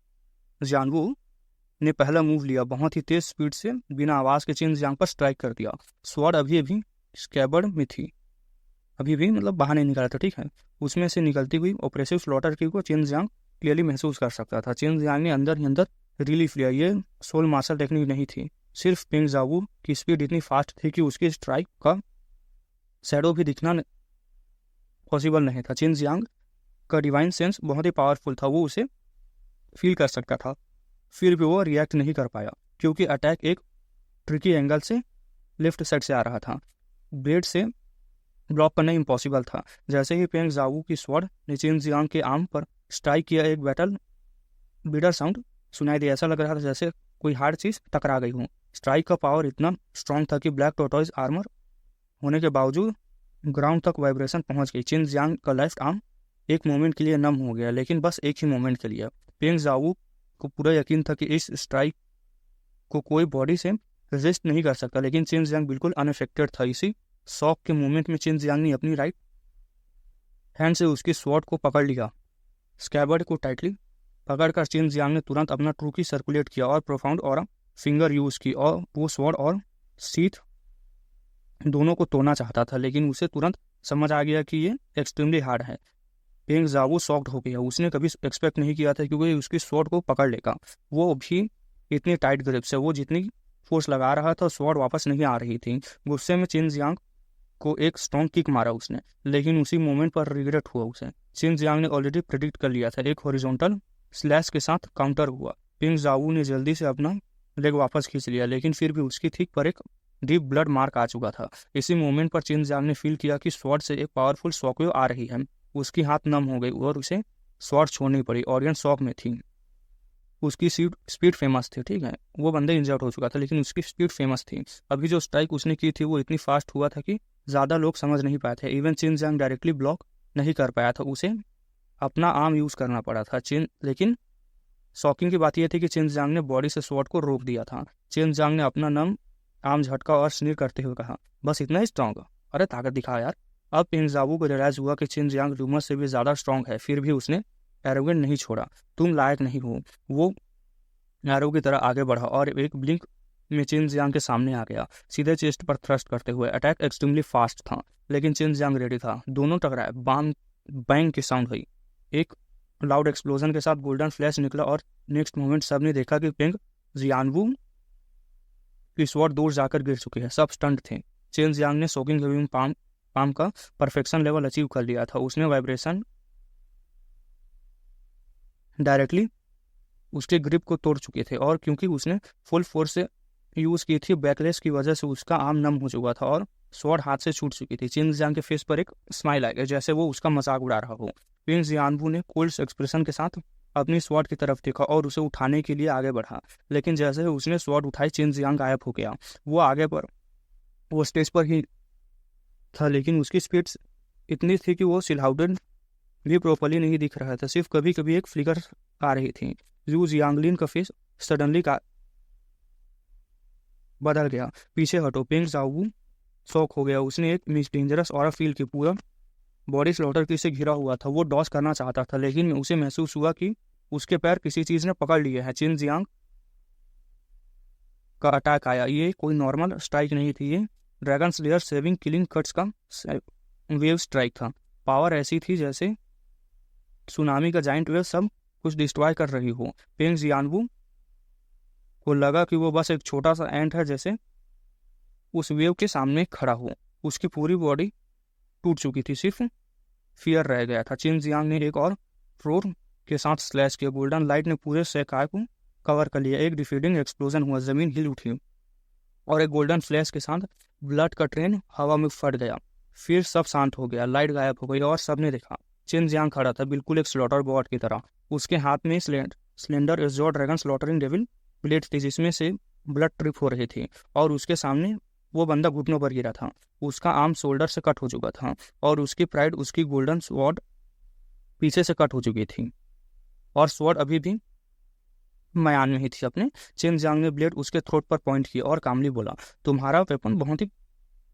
जानवू ने पहला मूव लिया, बहुत ही तेज स्पीड से बिना आवाज के चिन जियांग पर स्ट्राइक कर दिया। स्वॉर्ड अभी स्कैबर्ड में थी, अभी भी मतलब बाहर नहीं निकला था, ठीक है। उसमें से निकलती हुई ऑपरेसिव स्लॉटर की को चिन जियांग क्लियरली महसूस कर सकता था। चिन जियांग ने अंदर ही अंदर रिलीफ लिया। ये सोल मार्शल टेक्निक नहीं थी, सिर्फ पेंग जावू की स्पीड इतनी फास्ट थी कि उसकी स्ट्राइक का शैडो भी दिखना पॉसिबल नहीं था। चिन जियांग का डिवाइन सेंस बहुत ही पावरफुल था, वो उसे फील कर सकता था। फिर भी वो रिएक्ट नहीं कर पाया क्योंकि अटैक एक ट्रिकी एंगल से लेफ्ट साइड से आ रहा था। ब्लेड से ब्लॉक करना इम्पॉसिबल था। जैसे ही पेंग जावू की स्वॉर्ड ने चिन जियांग के आर्म पर स्ट्राइक किया, एक बैटल बीडर साउंड सुनाई दिया। ऐसा लग रहा था जैसे कोई हार्ड चीज टकरा गई हो। स्ट्राइक का पावर इतना स्ट्रांग था कि ब्लैक टोटॉइज आर्मर होने के बावजूद ग्राउंड तक वाइब्रेशन पहुंच गई। चिन जियांग का लेफ्ट आर्म एक मोमेंट के लिए नम हो गया, लेकिन बस एक ही मोमेंट के लिए। पेंग जावू को पूरा यकीन था कि इस स्ट्राइक को कोई बॉडी से रेजिस्ट नहीं कर सकता, लेकिन चिन जियांग बिल्कुल अनअफेक्टेड था। इसी शॉक के मोमेंट में चिन जियांग ने अपनी राइट हैंड से उसकी स्वॉर्ड को पकड़ लिया। स्कैबर्ड को टाइटली पकड़कर चिन जियांग ने तुरंत अपना ट्रू की सर्कुलेट किया और प्रोफाउंड और फिंगर यूज की, और वो स्वॉर्ड और सीथ दोनों को तोड़ना चाहता था, लेकिन उसे तुरंत समझ आ गया कि ये एक्सट्रीमली हार्ड है। पेंग जावू शॉक्ड हो गया। उसने कभी एक्सपेक्ट नहीं किया था क्योंकि उसकी स्वॉर्ड को पकड़ लेगा, वो भी इतनी टाइट ग्रिप से। वो जितनी फोर्स लगा रहा था स्वॉर्ड वापस नहीं आ रही थी। गुस्से में चिन जियांग को एक स्ट्रॉन्ग किक मारा उसने, लेकिन उसी मोमेंट पर रिग्रेट हुआ उसे। चिन जियांग ने ऑलरेडी प्रेडिक्ट कर लिया था। एक हॉरिजॉन्टल स्लैश के साथ काउंटर हुआ। पेंग जावू ने जल्दी से अपना लेग वापस खींच लिया, लेकिन फिर भी उसकी थिक पर एक डीप ब्लड मार्क आ चुका था। इसी मोमेंट पर चिन जियांग ने फील किया कि स्वॉर्ड से एक पावरफुल शॉकवेव आ रही है। उसकी हाथ नम हो गई और उसे स्वॉर्ड छोड़नी पड़ी। ऑडियंस शॉक में थी। उसकी स्पीड फेमस थी, ठीक है। वो बंदे इंजर्ड हो चुका था, लेकिन उसकी स्पीड फेमस थी। अभी जो स्ट्राइक उसने की थी वो इतनी फास्ट हुआ था कि ज़्यादा लोग समझ नहीं पाए थे। इवन चिन जियांग डायरेक्टली ब्लॉक नहीं कर पाया था, उसे अपना आर्म यूज़ करना पड़ा था। लेकिन शॉकिंग की बात यह थी कि चिन जियांग ने बॉडी से स्वॉर्ड को रोक दिया था। चिन जियांग ने अपना नम आर्म झटका और स्नीर करते हुए कहा, बस इतना ही स्ट्रॉन्ग? अरे ताकत दिखा यार। अब पेंग जावू को रियलाइज हुआ कि चिन जियांग रूमर से भी ज़्यादा स्ट्रॉन्ग है, फिर भी उसने एरोगेंट नहीं छोड़ा। तुम लायक नहीं हो। वो एरो की तरह आगे बढ़ा और एक ब्लिंक में चिन जियांग के सामने आ गया, सीधे चेस्ट पर थ्रस्ट करते हुए। अटैक एक्सट्रीमली फास्ट था, लेकिन चिन जियांग रेडी था। दोनों टकराए, बैंग की साउंड हुई। एक लाउड एक्सप्लोजन के साथ गोल्डन फ्लैश निकला और नेक्स्ट मोमेंट सबने देखा कि पेंग जियानवू की स्वॉर्ड दूर जाकर गिर चुकी है। सब स्टंट थे। चिन जियांग ने शॉकिंग हेविंग पाम का परफेक्शन लेवल अचीव कर लिया था। उसने वाइब्रेशन डायरेक्टली उसके ग्रिप को तोड़ चुके थे, और क्योंकि उसने फुल फोर्स से यूज की थी, बैकलेस की वजह से उसका आर्म नम हो चुका था और स्वॉर्ड हाथ से छूट चुकी थी। चिन जियांग के फेस पर एक स्माइल आ गया, जैसे वो उसका मजाक उड़ा रहा हो। पेंग जियानवू ने कोल्ड एक्सप्रेशन के साथ अपनी स्वॉर्ड की तरफ देखा और उसे उठाने के लिए आगे बढ़ा, लेकिन जैसे ही उसने स्वॉर्ड उठाई चिन जियांग गायब हो गया। वो स्टेज पर ही था, लेकिन उसकी स्पीड इतनी थी कि वो सिलहाउडन भी प्रॉपरली नहीं दिख रहा था। सिर्फ कभी कभी एक फ्लिकर आ रही थी। यू जियांगलिन का फेस सडनली बदल गया। पीछे हटो। पेंग जावू शॉक हो गया। उसने एक मिस डेंजरस ऑरा फील की। पूरा बॉडी स्लॉटर की से घिरा हुआ था। वो डॉस करना चाहता था, लेकिन उसे महसूस हुआ कि उसके पैर किसी चीज ने पकड़ लिए हैं। चिन जियांग का अटैक आया। ये कोई नॉर्मल स्ट्राइक नहीं थी, ये dragon slayer saving killing cuts का वेव स्ट्राइक था। पावर ऐसी थी जैसे सुनामी का जाइंट वेव सब कुछ डिस्ट्रॉय कर रही हो। पेंग जियानवू को लगा कि वो बस एक छोटा सा एंट है, जैसे उस वेव के सामने खड़ा हो। उसकी पूरी बॉडी टूट चुकी थी, सिर्फ फियर रह गया था। चिन जियांग ने एक और फ्लोर के साथ स्लैश किया। गोल्डन लाइट ने पूरे सेकाय को कवर कर लिया। एक डिफीडिंग एक्सप्लोजन हुआ, जमीन हिल उठी और एक गोल्डन फ्लैश के साथ ब्लड का ट्रेन हवा में फट गया। फिर सब शांत हो गया, लाइट गायब हो गई और सबने देखा चिन जियांग खड़ा था, बिल्कुल एक स्लॉटर बॉट की तरह। उसके हाथ में slender एजोर dragon slaughtering devil blade थी, जिसमें से ब्लड ट्रिप हो रही थी, और उसके सामने वो बंदा घुटनों पर गिरा था, उसका आर्म शोल्डर से कट हो चुका था और उसकी प्राइड, उसकी गोल्डन स्वॉर्ड पीछे से कट हो चुकी थी और स्वॉर्ड अभी भी म्यान में ही थी अपने। चेन जियांग ने ब्लेड उसके थ्रोट पर पॉइंट किया और कामली बोला, तुम्हारा वेपन बहुत ही,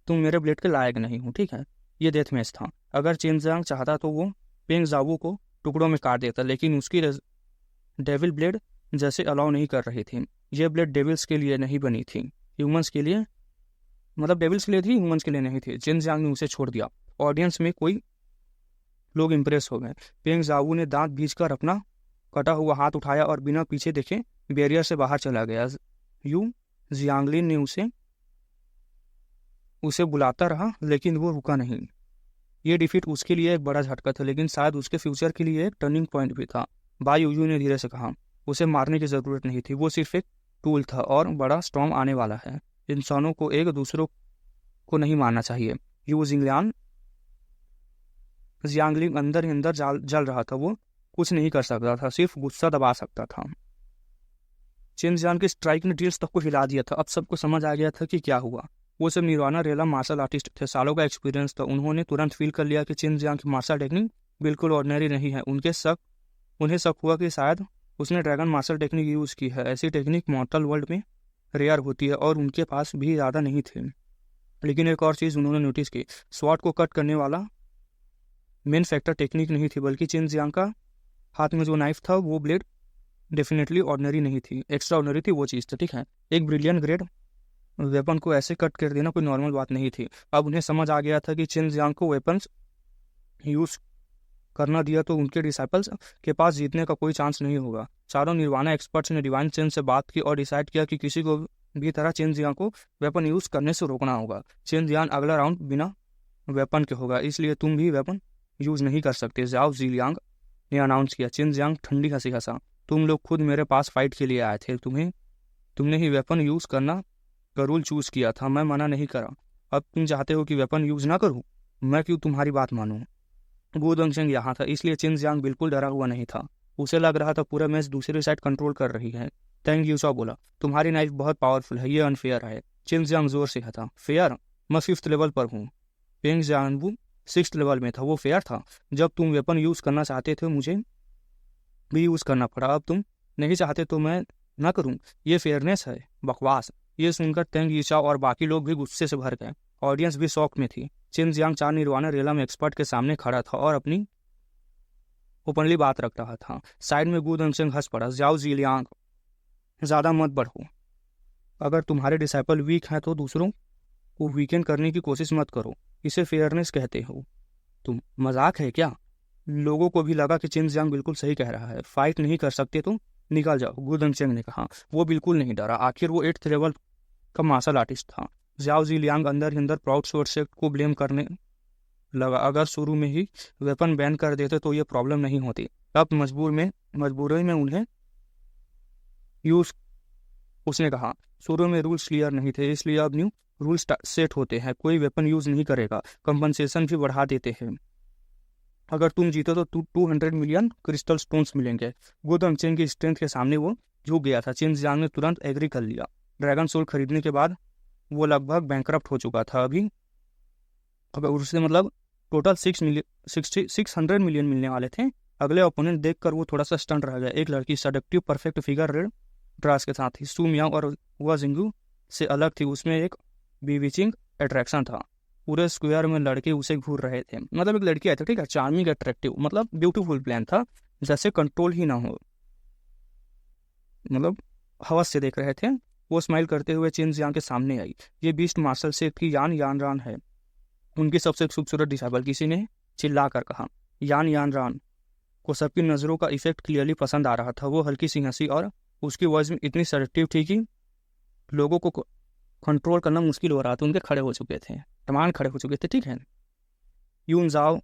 तुम मेरे ब्लेड के लायक नहीं हो, ठीक है। ये डेथ मैच था। अगर चेन जियांग चाहता तो वो पेंग जावू को टुकड़ों में काट देता, लेकिन उसकी डेविल ब्लेड जैसे अलाउ नहीं कर रही थी। ये ब्लेड डेविल्स के लिए नहीं बनी थी, ह्यूमंस के लिए, मतलब डेविल्स के लिए थी, ह्यूमंस के लिए नहीं थी। चेन जियांग ने उसे छोड़ दिया। ऑडियंस में कोई लोग इंप्रेस हो गए। पेंग जावू ने दांत भींचकर अपना कटा हुआ हाथ उठाया और बिना पीछे देखे बैरियर से बाहर चला गया। यू जियांगलिन ने उसे बुलाता रहा, लेकिन वो रुका नहीं। ये डिफीट उसके लिए एक बड़ा झटका था, लेकिन शायद उसके फ्यूचर के लिए एक टर्निंग पॉइंट भी था। बाई यूयू ने धीरे से कहा, उसे मारने की जरूरत नहीं थी, वो सिर्फ एक टूल था और बड़ा स्टॉर्म आने वाला है। इंसानों को एक दूसरों को नहीं मारना चाहिए। यू जियांगलिन अंदर ही अंदर जल रहा था। वो कुछ नहीं कर सकता था, सिर्फ गुस्सा दबा सकता था। चेन जियांग की स्ट्राइक ने ड्रील्स तक को हिला दिया था। अब सबको समझ आ गया था कि क्या हुआ। वो सब निर्वाणा रेला मार्शल आर्टिस्ट थे, सालों का एक्सपीरियंस था। उन्होंने तुरंत फील कर लिया कि चेन जियांग की मार्शल टेक्निक बिल्कुल ऑर्डिनरी नहीं है। उन्हें शक हुआ कि शायद उसने ड्रैगन मार्शल टेक्निक यूज की है। ऐसी टेक्निक मॉर्टल वर्ल्ड में रेयर होती है और उनके पास भी ज़्यादा नहीं थे। लेकिन एक और चीज़ उन्होंने नोटिस की, स्वॉर्ड को कट करने वाला मेन फैक्टर टेक्निक नहीं थी, बल्कि चेन जियांग का हाथ में जो नाइफ था वो ब्लेड डेफिनेटली ऑर्डिनरी नहीं थी, एक्स्ट्रा ऑर्डिनरी थी, वो चीज़ था, ठीक है। एक ब्रिलियंट ग्रेड वेपन को ऐसे कट कर देना कोई नॉर्मल बात नहीं थी। अब उन्हें समझ आ गया था कि चेन जियांग को वेपन्स यूज करना दिया तो उनके डिसाइपल्स के पास जीतने का कोई चांस नहीं होगा। चारों निर्वाणा एक्सपर्ट्स ने डिवाइन चेन से बात की और डिसाइड किया कि किसी को भी तरह चेन जियांग को वेपन यूज करने से रोकना होगा। चेन जियांग अगला राउंड बिना वेपन के होगा, इसलिए तुम भी वेपन यूज नहीं कर सकते, जाओ जिलियांग ने अनाउंस किया। चेन जियांग ठंडी हंसी हंसा, तुम लोग खुद मेरे पास फाइट के लिए आए थे, तुमने ही वेपन यूज करना का रूल चूज किया था, मैं मना नहीं करा। अब तुम चाहते हो कि वेपन यूज ना करूं, मैं क्यों तुम्हारी बात मानूं। गु दंगशेंग यहाँ था, इसलिए चेन जियांग बिल्कुल डरा हुआ नहीं था। उसे लग रहा था पूरा मैच दूसरी साइड कंट्रोल कर रही है। तेंग यूसा बोला, तुम्हारी नाइफ बहुत पावरफुल है, ये अनफेयर है। चेन जियांग जोर से था, फेयर? मैं 5th लेवल पर हूँ। पेंग जियांगबू 6th लेवल में था, वो फेयर था? जब तुम वेपन यूज करना चाहते थे मुझे भी यूज करना पड़ा, अब तुम नहीं चाहते तो मैं ना करूं, ये फेयरनेस है? बकवास। ये सुनकर तेंग यूसा और बाकी लोग भी गुस्से से भर गए। ऑडियंस भी शौक में थी। चेन जियांग चार निर्वाणा रेला में एक्सपर्ट के सामने खड़ा था और अपनी ओपनली बात रख रहा था। साइड में गु दंगशेंग हंस पड़ा, जाओ जिलियांग, ज्यादा मत बढ़ो। अगर तुम्हारे डिसाइपल वीक हैं तो दूसरों को वीकेंड करने की कोशिश मत करो, इसे फेयरनेस कहते हो। तुम मजाक है क्या? लोगों को भी लगा कि चेन जियांग बिल्कुल सही कह रहा है। फाइट नहीं कर सकते तो निकल जाओ, गु दंगशेंग ने कहा। वो बिल्कुल नहीं डरा, आखिर वो 8th लेवल का मार्शल आर्टिस्ट था। जाओ जिलियांग अंदर ही अंदर प्राउड स्वॉर्ड सेक्ट को ब्लेम करने लगा। अगर शुरू में ही वेपन बैन कर देते तो ये प्रॉब्लम नहीं होती। अब मजबूरी में उन्हें यूज, उसने कहा। शुरू में रूल्स क्लियर नहीं थे, इसलिए अब न्यू रूल्स सेट होते हैं। कोई वेपन यूज नहीं करेगा, कंपनसेशन भी बढ़ा देते हैं। अगर तुम जीतो तो 200 मिलियन क्रिस्टल स्टोन्स मिलेंगे। गु दंगशेंग की स्ट्रेंथ के सामने वो झुक गया था। चेन जियांग ने तुरंत एग्री कर लिया। ड्रैगन सोल खरीदने के बाद वो लगभग बैंकरप्ट हो चुका था। अभी अगर उससे मतलब टोटल 600 मिलियन मिलने वाले थे। अगले ओपोनेंट देखकर वो थोड़ा सा स्टंट रह गया। एक लड़की seductive perfect figure red dress के साथ थी। सू मियांग और वह जिंगू से अलग थी, उसमें एक बीविचिंग अट्रैक्शन था। पूरे स्क्वायर में लड़के उसे घूर रहे थे, मतलब एक लड़की आई थी, ठीक है, चार्मिंग अट्रैक्टिव, मतलब ब्यूटीफुल प्लान था, जैसे कंट्रोल ही ना हो, मतलब हवस से देख रहे थे। वो स्माइल करते हुए चेन जियांग के सामने आई। ये बीस्ट मार्शल से की यान रान है, उनकी सबसे खूबसूरत डिसाइपल, किसी ने चिल्ला कर कहा। यान रान को सबकी नज़रों का इफेक्ट क्लियरली पसंद आ रहा था। वो हल्की सी हंसी और उसकी वॉइस में इतनी सडक्टिव थी कि लोगों को कंट्रोल करना मुश्किल हो रहा था। उनके खड़े हो चुके थे, तमाम खड़े हो चुके थे, ठीक है। यून जाओ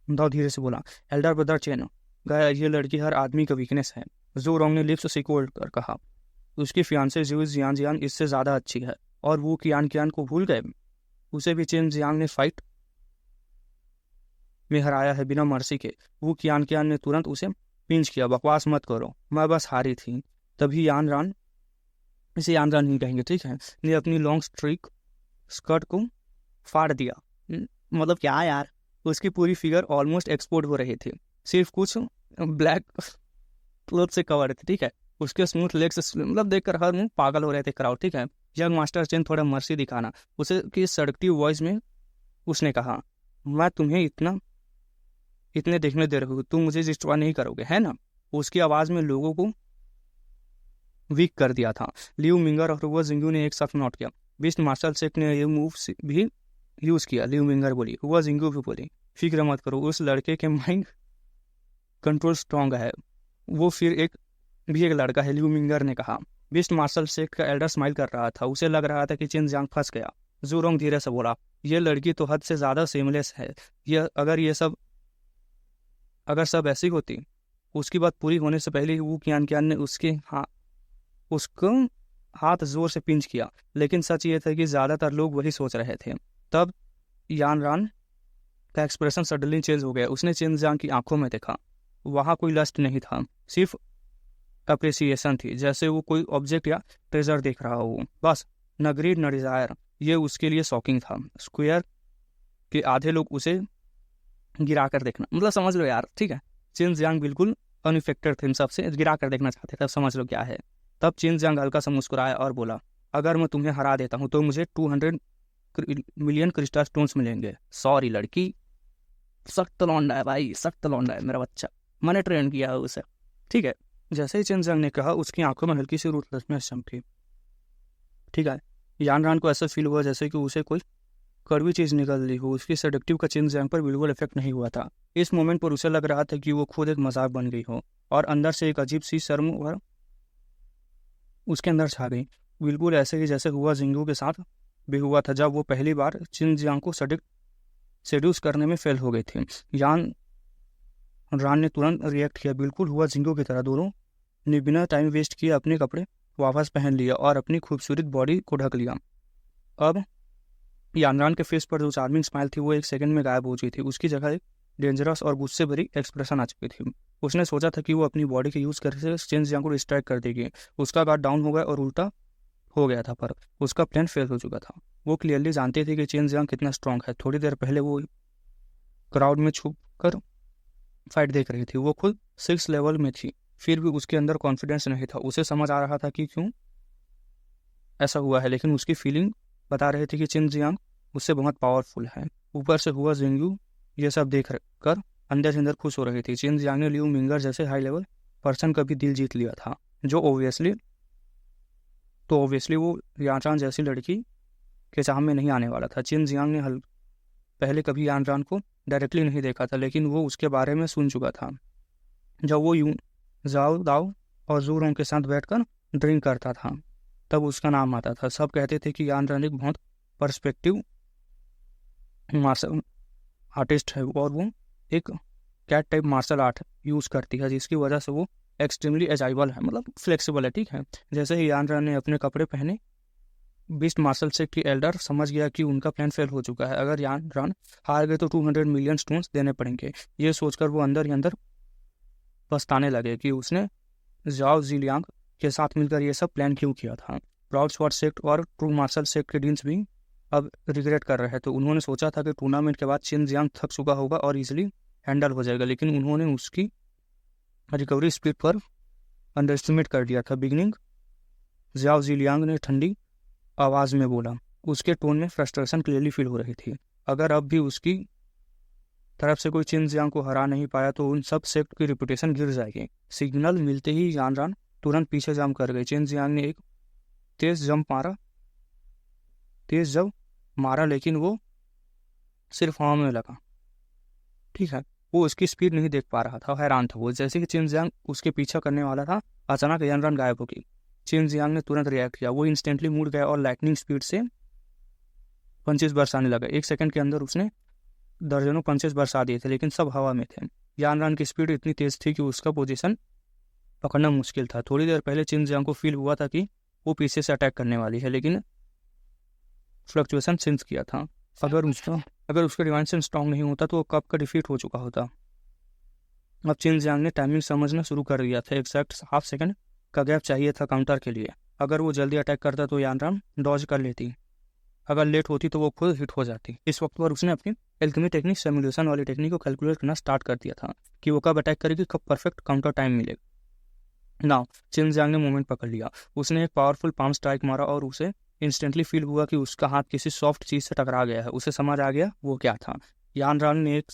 दाओ धीरे से बोला, एल्डर ब्रदर चेन, गया ये लड़की हर आदमी का वीकनेस है। जो रोंग ने लिप्स सिकोड़ कर कहा, उसकी फियांसे जियान इससे ज़्यादा अच्छी है। और वो कियान को भूल गए, उसे भी चेन जियांग ने फाइट में हराया है बिना मर्सी के। वो कियान ने तुरंत उसे पिंच किया। बकवास मत करो, मैं बस हारी थी। तभी यान रान, इसे यान रान नहीं कहेंगे, ठीक है, ने अपनी लॉन्ग स्ट्रीक स्कर्ट को फाड़ दिया। मतलब क्या यार, उसकी पूरी फिगर ऑलमोस्ट एक्सपोर्ट हो रही थी, सिर्फ कुछ ब्लैक क्लोथ से कवर थे, ठीक है। उसके स्मूथ लेग्स मतलब देखकर हर मुंह पागल हो रहे थे क्राउड, ठीक है। यंग मास्टर चेन थोड़ा मर्सी दिखाना उसे की सड़कती वॉइस में उसने कहा, मैं तुम्हें इतने देखने दे रही हूँ, तुम मुझे डिस्ट्रॉय नहीं करोगे, है ना। उसकी आवाज में लोगों को वीक कर दिया था। लियू मिंगर और हुआ जिंगू ने एक साथ नोट किया। बीस्ट मार्शल सेक ने ये मूव भी यूज किया। लियू मिंगर बोली, हुआ जिंगू भी बोली, फिक्र मत करो, उस लड़के के माइंड कंट्रोल स्ट्रांग है, वो फिर एक लड़का है, लियू मिंगर ने कहा। बीस्ट मार्शल सेक का एल्डर स्माइल कर रहा था, उसे लग रहा था कि चिन जियांग फंस गया। जूरोंग धीरे से बोला, ये लड़की तो हद से ज्यादा सेमलेस है, अगर सब ऐसी होती। उसकी बात पूरी होने से पहले ही वो कियान ने उसको हाथ जोर से पिंच किया। लेकिन सच ये था कि ज्यादातर लोग वही सोच रहे थे। तब यान रान का एक्सप्रेशन सडनली चेंज हो गया। उसने चिन जियांग की आंखों में देखा, वहां कोई लस्ट नहीं था, सिर्फ अप्रिसिएशन थी, जैसे वो कोई ऑब्जेक्ट या ट्रेजर देख रहा हो, बस न ग्रीड न डिजायर। ये उसके लिए शॉकिंग था। स्क्वायर के आधे लोग उसे गिरा कर देखना, मतलब समझ लो यार, ठीक है। चिन जियांग बिल्कुल अनइफेक्टेड थे, इन सबसे गिरा कर देखना चाहते थे, समझ लो क्या है। तब चिन जियांग हल्का सा मुस्कुराया और बोला, अगर मैं तुम्हें हरा देता हूँ तो मुझे 200 मिलियन क्रिस्टल स्टोन्स मिलेंगे। सॉरी लड़की, सख्त लौंडा है भाई, सख्त लौंडा है मेरा बच्चा, मैंने ट्रेन किया है उसे, ठीक है। जैसे ही चिन जियांग ने कहा, उसकी आंखों में हल्की सी रूथलेसनेस चमकी, ठीक है। यान रान को ऐसा फील हुआ जैसे कि उसे कोई कड़वी चीज निकल ली हो। उसकी सेडक्टिव का चिन जियांग पर बिल्कुल इफेक्ट नहीं हुआ था। इस मोमेंट पर उसे लग रहा था कि वो खुद एक मजाक बन गई हो, और अंदर से एक अजीब सी शर्म और उसके अंदर छा गई, बिल्कुल ऐसे ही जैसे हुआ जिंगू के साथ भी हुआ था, जब वो पहली बार चिन जियांग को सेड्यूस करने में फेल हो गई थी। यान रान ने तुरंत रिएक्ट किया, बिल्कुल हुआ जिंगू की तरह। दोनों ने बिना टाइम वेस्ट किए अपने कपड़े वापस पहन लिया और अपनी खूबसूरत बॉडी को ढक लिया। अब यानरान के फेस पर जो चार्मिंग स्माइल थी वो एक सेकंड में गायब हो चुकी थी। उसकी जगह एक डेंजरस और गुस्से भरी एक्सप्रेशन आ चुकी थी। उसने सोचा था कि वो अपनी बॉडी के यूज करके चिन जियांग को डिस्ट्रैक्ट कर देगी। उसका गार्ड डाउन हो गया और उल्टा हो गया था, पर उसका प्लान फेल हो चुका था। वो क्लियरली जानते थे कि चिन जियांग कितना स्ट्रांग है। थोड़ी देर पहले वो क्राउड में छुप कर फाइट देख रही थी, वो खुद 6 लेवल में थी, फिर भी उसके अंदर कॉन्फिडेंस नहीं था। उसे समझ आ रहा था कि क्यों ऐसा हुआ है, लेकिन उसकी फीलिंग बता रहे थे कि चिन जियांग उससे बहुत पावरफुल है। ऊपर से हुआ जिंगू ये सब देख कर अंदर से अंदर खुश हो रही थी। चिन जियांग ने लियू मिंगर जैसे हाई लेवल पर्सन का भी दिल जीत लिया था, जो ओब्वियसली वो यानरान जैसी लड़की के चाह में नहीं आने वाला था। चिन जियांग ने पहले कभी यानरान को डायरेक्टली नहीं देखा था, लेकिन वो उसके बारे में सुन चुका था। जब वो जाओ दाओ और जूरों के साथ बैठकर ड्रिंक करता था, तब उसका नाम आता था। सब कहते थे कि यानरान एक बहुत पर्सपेक्टिव मार्शल आर्टिस्ट है, और वो एक cat type martial art use करती है, जिसकी वजह से वो एक्सट्रीमली एजाइबल है, मतलब फ्लेक्सिबल है, ठीक है। जैसे ही यानरान ने अपने कपड़े पहने, बीस्ट मार्शल सेक की एल्डर समझ गया कि उनका प्लान फेल हो चुका है। अगर यानरान हार गए तो 200 मिलियन स्टोन्स देने पड़ेंगे। ये सोचकर वो अंदर ही अंदर पछताने लगे कि उसने जाओ जिलियांग के साथ मिलकर ये सब प्लान क्यों किया था। प्राउड स्वॉर्ड सेक्ट और ट्रू मार्शल सेक्ट के डीन्स भी अब रिग्रेट कर रहे थे। उन्होंने सोचा था कि टूर्नामेंट के बाद चिन जियांग थक चुका होगा और इजीली हैंडल हो जाएगा, लेकिन उन्होंने उसकी रिकवरी स्पीड पर अंडर एस्टिमेट कर दिया था। बिगिनिंग जाओ जिलियांग ने ठंडी आवाज में बोला, उसके टोन में फ्रस्ट्रेशन क्लियरली फील हो रही थी। अगर अब भी उसकी तरफ से कोई चिन जियांग को हरा नहीं पाया तो उन सब सेक्ट की रिपुटेशन गिर जाएगी। सिग्नल मिलते ही यानरान तुरंत पीछे जंप कर गई। चिन जियांग ने एक तेज जब मारा, लेकिन वो सिर्फ हवा में लगा, ठीक है। वो उसकी स्पीड नहीं देख पा रहा था, हैरान था वो। जैसे कि चिन जियांग उसके पीछा करने वाला था, अचानक यानरान गायब हो गई। चिन जियांग ने तुरंत रिएक्ट किया, वो इंस्टेंटली मुड़ गया और लाइटनिंग स्पीड से पंचेस बरसाने लगा। 1 सेकंड के अंदर उसने दर्जनों पंचेस बरसा दिए थे, लेकिन सब हवा में थे। यानरान की स्पीड इतनी तेज थी कि उसका पोजीशन पकड़ना मुश्किल था। थोड़ी देर पहले चिन जियांग को फील हुआ था कि वो पीछे से अटैक करने वाली है, लेकिन फ्लक्चुएशन सेंस किया था। अगर उसका डिवाइन सेंस स्ट्रांग नहीं होता तो वो कब का डिफीट हो चुका होता। अब चिन जियांग ने टाइमिंग समझना शुरू कर दिया था। एग्जैक्ट हाफ सेकंड का गैप चाहिए था काउंटर के लिए। अगर वो जल्दी अटैक करता तो यानरान डॉज कर लेती, अगर लेट होती तो वो खुद हिट हो जाती। इस वक्त पर उसने अपनी एल्केमी टेक्निक, सिमुलेशन वाली टेक्निक को कैलकुलेट करना स्टार्ट कर दिया था कि वो कब अटैक करेगी, कब परफेक्ट काउंटर टाइम मिलेगा। नाउ चिन जियांग ने मोमेंट पकड़ लिया। उसने एक पावरफुल पाम स्ट्राइक मारा और उसे इंस्टेंटली फील हुआ कि उसका हाथ किसी सॉफ्ट चीज से टकरा गया है। उसे समझ आ गया वो क्या था। यान रान ने एक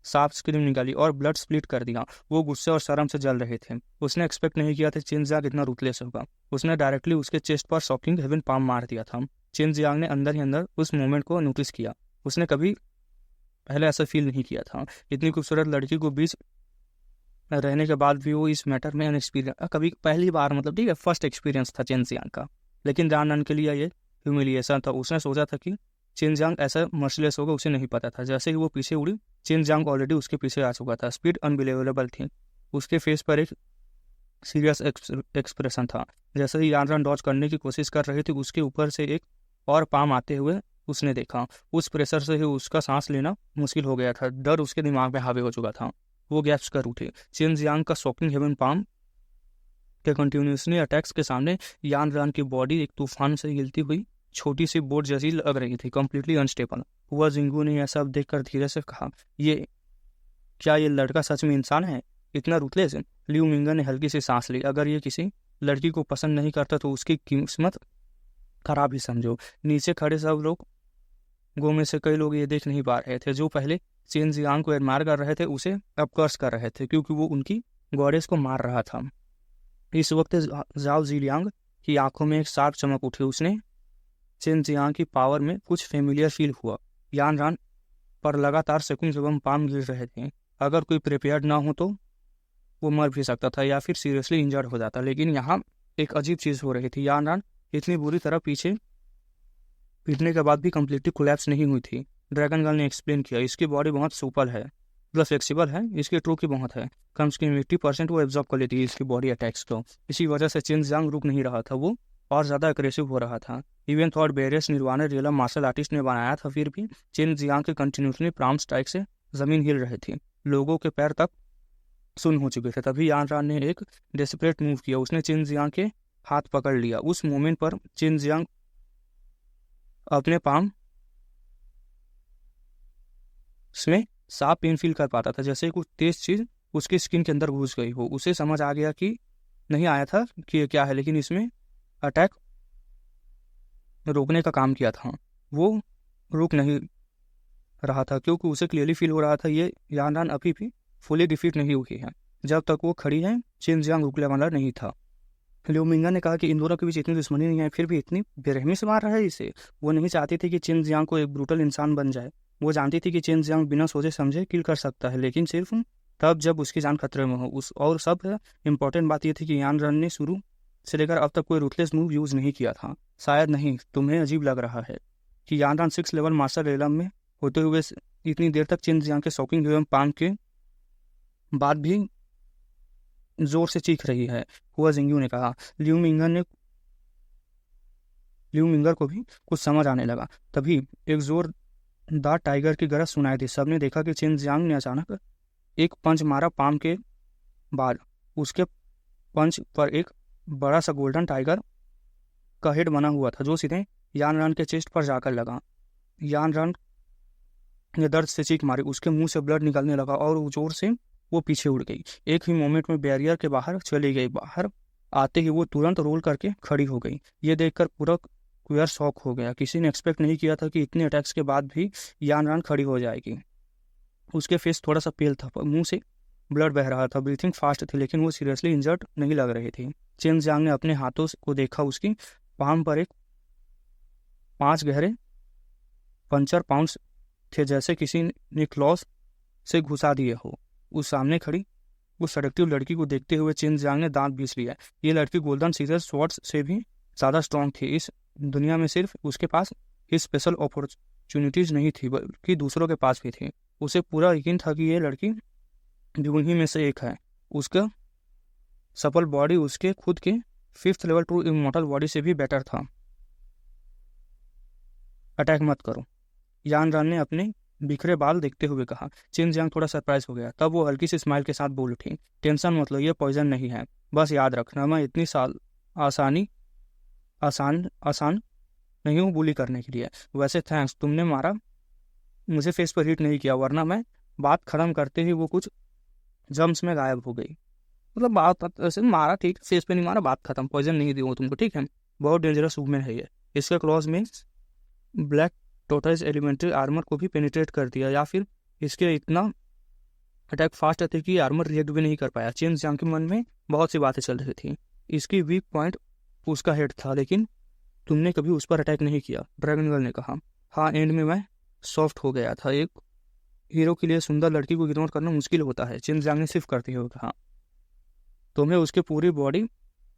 साफ स्क्रीम निकाली और ब्लड स्प्लिट कर दिया। वो गुस्से और शर्म से जल रहे थे। उसने एक्सपेक्ट नहीं किया था चिन जियांग इतना रूथलेस होगा। उसने डायरेक्टली उसके चेस्ट पर शॉकिंग हेवन पाम मार दिया था। चिन जियांग ने अंदर ही अंदर उस मोमेंट को नोटिस किया। उसने कभी पहले ऐसा फील नहीं किया था। इतनी खूबसूरत लड़की को बीच रहने के बाद भी वो इस मैटर में अनएक्सपीरियंस, कभी पहली बार मतलब ठीक है, फर्स्ट एक्सपीरियंस था चिन जियांग का। लेकिन जान नन के लिए ये ह्यूमिलिएशन था। उसने सोचा था कि चिन जियांग ऐसा मर्सिलेस होगा, उसे नहीं पता था। जैसे ही वो पीछे उड़ी, चिन जियांग ऑलरेडी उसके पीछे आ चुका था। स्पीड अनबिलीवेबल थी। उसके फेस पर एक सीरियस एक्सप्रेशन था। जैसे ही यान रन डॉज करने की कोशिश कर रही थी, उसके ऊपर से एक और पाम आते हुए उसने देखा। उस प्रेशर से ही उसका सांस लेना मुश्किल हो गया था। डर उसके दिमाग में हावी हो चुका था। वो गैप्स कर उठे। चिन जियांग का शॉकिंग हेवन पाम के कंटिन्यूसली अटैक्स के सामने यान रान की बॉडी एक तूफान से हिलती हुई छोटी सी बोट जैसी लग रही थी, कंप्लीटली अनस्टेबल। हुआ जिंगू ने यह सब देखकर धीरे से कहा, ये क्या ये लड़का सच में इंसान है, इतना रूथलेस? लियू मिंगर ने हल्की सी सांस ली। अगर ये किसी लड़की को पसंद नहीं करता तो उसकी किस्मत खराब ही समझो। नीचे खड़े सब लोग गो में से कई लोग ये देख नहीं पा रहे थे। जो पहले चिन जियांग को एडमायर कर रहे थे, उसे अब कर्स कर रहे थे क्योंकि वो उनकी गॉडेस को मार रहा था। इस वक्त जाओ जीलियांग की आंखों में एक शार्प चमक उठी। उसने चिन जियांग की पावर में कुछ फेमिलियर फील हुआ। यान रान पर लगातार सेकंड एवं पाम गिर रहे थे। अगर कोई प्रिपेयर्ड ना हो तो वो मर भी सकता था या फिर सीरियसली इंजर्ड हो जाता। लेकिन यहाँ एक अजीब चीज हो रही थी। यान रान इतनी बुरी तरह पीछे पीटने के बाद भी कम्प्लीटली कोलैप्स नहीं हुई थी। ड्रैगन गर्ल ने एक्सप्लेन किया, इसकी बॉडी बहुत सुपर है, प्लस फ्लेक्सिबल है, इसकी ट्रू की बहुत है। कम से कम 80% वो एब्जॉर्ब कर लेती है इसकी बॉडी अटैक्स को। इसी वजह से चिन जियांग रुक नहीं रहा था, वो और ज़्यादा अग्रेसिव हो रहा था। इवन थॉट बेरियस निर्वाणा रियल मार्शल आर्टिस्ट ने बनाया था, फिर भी चिन जियांग के कंटिन्यूसली प्राम स्ट्राइक से जमीन हिल रही थी। लोगों के पैर तक सुन हो चुके थे। तभी यान रान ने एक डेस्परेट मूव किया। उसने चिन जियांग के हाथ पकड़ लिया। उस मोमेंट पर चिन जियांग अपने पाम में साफ पेन फील कर पाता था, जैसे कुछ तेज चीज उसकी स्किन के अंदर घुस गई हो। उसे समझ आ गया कि नहीं आया था कि ये क्या है, लेकिन इसमें अटैक रोकने का काम किया था। वो रुक नहीं रहा था क्योंकि उसे क्लियरली फील हो रहा था ये यान रान अभी भी फुली डिफीट नहीं हुई है। जब तक वो खड़ी है, चिन जियांग रुकने वाला नहीं था। लियू मिंगर ने कहा कि इन दोनों के बीच इतनी दुश्मनी नहीं है, फिर भी इतनी बेरहमी से मार रहा है इसे। वो नहीं चाहती थी कि चिन जियांग को एक ब्रूटल इंसान बन जाए। वो जानती थी कि चिन जियांग बिना सोचे समझे किल कर सकता है, लेकिन सिर्फ तब जब उसकी जान खतरे में हो। और सब इम्पोर्टेंट बात यह थी कि यान रन ने शुरू से लेकर अब तक कोई रूथलेस मूव यूज नहीं किया था। शायद नहीं, तुम्हें अजीब लग रहा है कि यान रन 6 लेवल मास्टर रेलम में होते हुए इतनी देर तक चिन जियांग के शॉकिंग एवं पाम के बाद भी जोर से चीख रही है, हुआ जिंगू ने कहा। लियू मिंगर को भी कुछ समझ आने लगा। तभी एक जोरदार टाइगर की गरज सुनाई दी। सबने देखा कि चिन जियांग ने अचानक एक पंच मारा। पाम के बाद उसके पंच पर एक बड़ा सा गोल्डन टाइगर का हेड बना हुआ था, जो सीधे यान रान के चेस्ट पर जाकर लगा। यान रान ने दर्द से चीख मारी। उसके मुंह से ब्लड निकलने लगा और जोर से वो पीछे उड़ गई। एक ही मोमेंट में बैरियर के बाहर चली गई। बाहर आते ही वो तुरंत रोल करके खड़ी हो गई। ये देखकर पूरा क्वेयर शॉक हो गया। किसी ने एक्सपेक्ट नहीं किया था कि इतने अटैक्स के बाद भी यान रान खड़ी हो जाएगी। उसके फेस थोड़ा सा पेल था, मुंह से ब्लड बह रहा था, ब्रीथिंग फास्ट थी, लेकिन वो सीरियसली इंजर्ड नहीं लग रही थी। चिन जियांग ने अपने हाथों को देखा। उसकी पाम पर एक 5 गहरे पंचर पाउंड्स थे, जैसे किसी ने क्लॉस से घुसा दिए हो। उस सामने खड़ी उस सड़कती लड़की को देखते हुए चिन जियांग ने दांत पीस लिया। ये लड़की गोल्डन सीजर स्वॉर्ड्स से भी ज़्यादा स्ट्रॉन्ग थी। इस दुनिया में सिर्फ उसके पास ही स्पेशल अपॉर्चुनिटीज नहीं थी, बल्कि दूसरों के पास भी थी। उसे पूरा यकीन था कि ये लड़की उन्हीं में से एक है। उसका सफल बॉडी उसके खुद के 5th level true immortal body से भी बेटर था। अटैक मत करो, यान रान ने अपने बिखरे बाल देखते हुए कहा। चिन जियांग थोड़ा सरप्राइज हो गया। तब वो हल्की सी स्माइल के साथ बोल उठी, टेंशन मत लो, ये पॉइजन नहीं है। बस याद रखना, मैं इतनी आसान नहीं हूँ बुली करने के लिए। वैसे थैंक्स, तुमने मारा, मुझे फेस पर हिट नहीं किया, वरना मैं बात खत्म करते ही वो कुछ जम्स में गायब हो गई। मतलब बात ऐसे मारा, ठीक, फेस पे नहीं मारा, बात खत्म, पॉइजन नहीं दी वो तुमको, ठीक है। बहुत डेंजरस वुमेन है ये। इसके क्लॉज में ब्लैक टोटल्स एलिमेंट्री आर्मर को भी पेनिट्रेट कर दिया, या फिर इसके इतना अटैक फास्ट थे कि आर्मर रिएक्ट भी नहीं कर पाया। चेन जियांग के मन में बहुत सी बातें चल रही थी। इसकी वीक पॉइंट उसका हेड था, लेकिन तुमने कभी उस पर अटैक नहीं किया, ड्रैगन गर्ल ने कहा। हाँ, एंड में मैं सॉफ्ट हो गया था। एक हीरो के लिए सुंदर लड़की को इग्नोर करना मुश्किल होता है, चेन जियांग ने सिर्फ करते हुए कहा। तुम्हें उसके पूरी बॉडी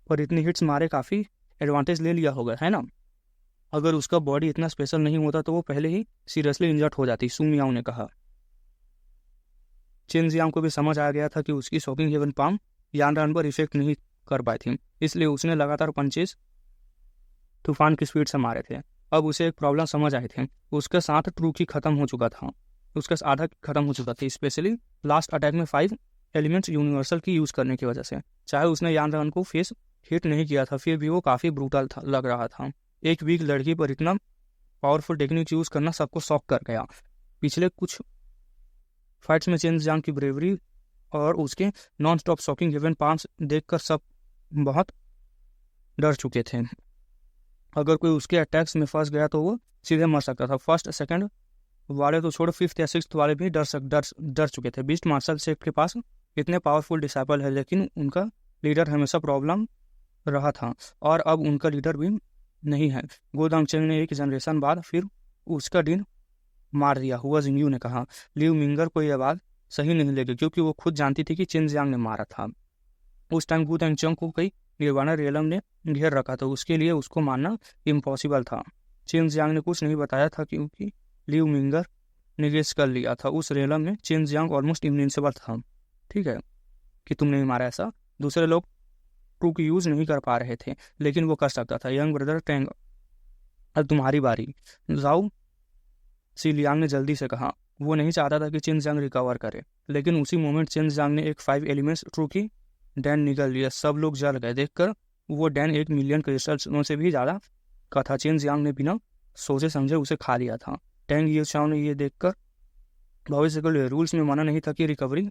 पर इतनी हिट्स मारे काफ़ी एडवांटेज ले लिया होगा, है ना। अगर उसका बॉडी इतना स्पेशल नहीं होता तो वो पहले ही सीरियसली इंजर्ड हो जाती, सू मियाओ ने कहा। चेन जियांग को भी समझ आ गया था कि उसकी शॉकिंग हेवन पाम यानरान पर इफेक्ट नहीं कर पाई थी, इसलिए उसने लगातार पंचेस तूफान की स्पीड से मारे थे। अब उसे एक प्रॉब्लम समझ आई थी, उसके साथ ट्रू की खत्म हो चुका था, उसका आधा खत्म हो चुका था, स्पेशली लास्ट अटैक में 5 एलिमेंट्स यूनिवर्सल की यूज़ करने की वजह से। चाहे उसने यानरान को फेस हिट नहीं किया था, फिर भी वो काफ़ी ब्रूटल था, लग रहा था। एक वीक लड़की पर इतना पावरफुल टेक्निक यूज़ करना सबको शॉक कर गया। पिछले कुछ फाइट्स में चेन जियांग की ब्रेवरी और उसके non stop shocking heaven palms देखकर सब बहुत डर चुके थे। अगर कोई उसके अटैक्स में फंस गया तो वो सीधे मर सकता था। फर्स्ट सेकंड वाले तो छोड़ो, 5th या 6th वाले भी डर चुके थे। बीस्ट मार्शल शेफ के पास इतने पावरफुल डिसाइपल है, लेकिन उनका लीडर हमेशा प्रॉब्लम रहा था, और अब उनका लीडर भी नहीं है। गो दांगचेंग ने एक जनरेशन बाद फिर उसका दिन मार दिया, हुआ जिंगयू ने कहा। लिu मिंगर को यह बात सही नहीं लगी, क्योंकि वो खुद जानती थी कि चेन जियांग ने मारा था। उस टाइम गो दांगचेंग को कई निर्वाणा रियलम ने घेर रखा था, उसके लिए उसको मानना इम्पॉसिबल था। चेन जियांग ने कुछ नहीं बताया था, क्योंकि लिu मिंगर ने गेस कर लिया था। उस रियलम में चेन जियांग ऑलमोस्ट इनविंसिबल था, ठीक है, कि तुमने मारा ऐसा। दूसरे लोग ट्रू की यूज़ नहीं कर पा रहे थे, लेकिन वो कर सकता था। यंग ब्रदर टेंग, अब तुम्हारी बारी, जाओ सीलियांग ने जल्दी से कहा। वो नहीं चाहता था कि चेन जियांग रिकवर करे, लेकिन उसी मोमेंट चेन जियांग ने एक 5 एलिमेंट्स ट्रू की डैन निकल लिया। सब लोग जल गए देखकर। वो डैन 1 मिलियन क्रिस्टल्सों से भी ज़्यादा का था। चेन जियांग ने बिना सोचे समझे उसे खा लिया था। टेंग यूचाओ ने ये देखकर, भविष्य के रूल्स में मना नहीं था कि रिकवरी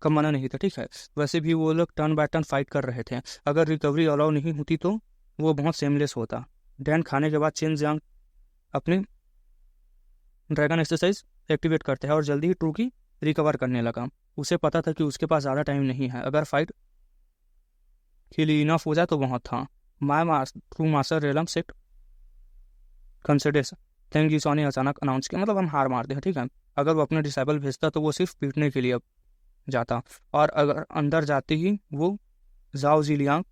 का मना नहीं था, ठीक है। वैसे भी वो लोग टर्न बाय टर्न फाइट कर रहे थे। अगर रिकवरी अलाउ नहीं होती तो वो बहुत सेमलेस होता। डैन खाने के बाद चेन जियांग अपने ड्रैगन एक्सरसाइज एक्टिवेट करते हैं और जल्दी ही ट्रू की रिकवर करने लगा। उसे पता था कि उसके पास ज़्यादा टाइम नहीं है, अगर फाइट के लिए इनफ हो जाए तो बहुत था। True master realm sect considers, thank you ने अचानक अनाउंस किया, मतलब हम हार मारते हैं, ठीक है। अगर वो अपने डिसाइबल भेजता तो वो सिर्फ पीटने के लिए जाता, और अगर अंदर जाते ही वो जाओ जिलियांग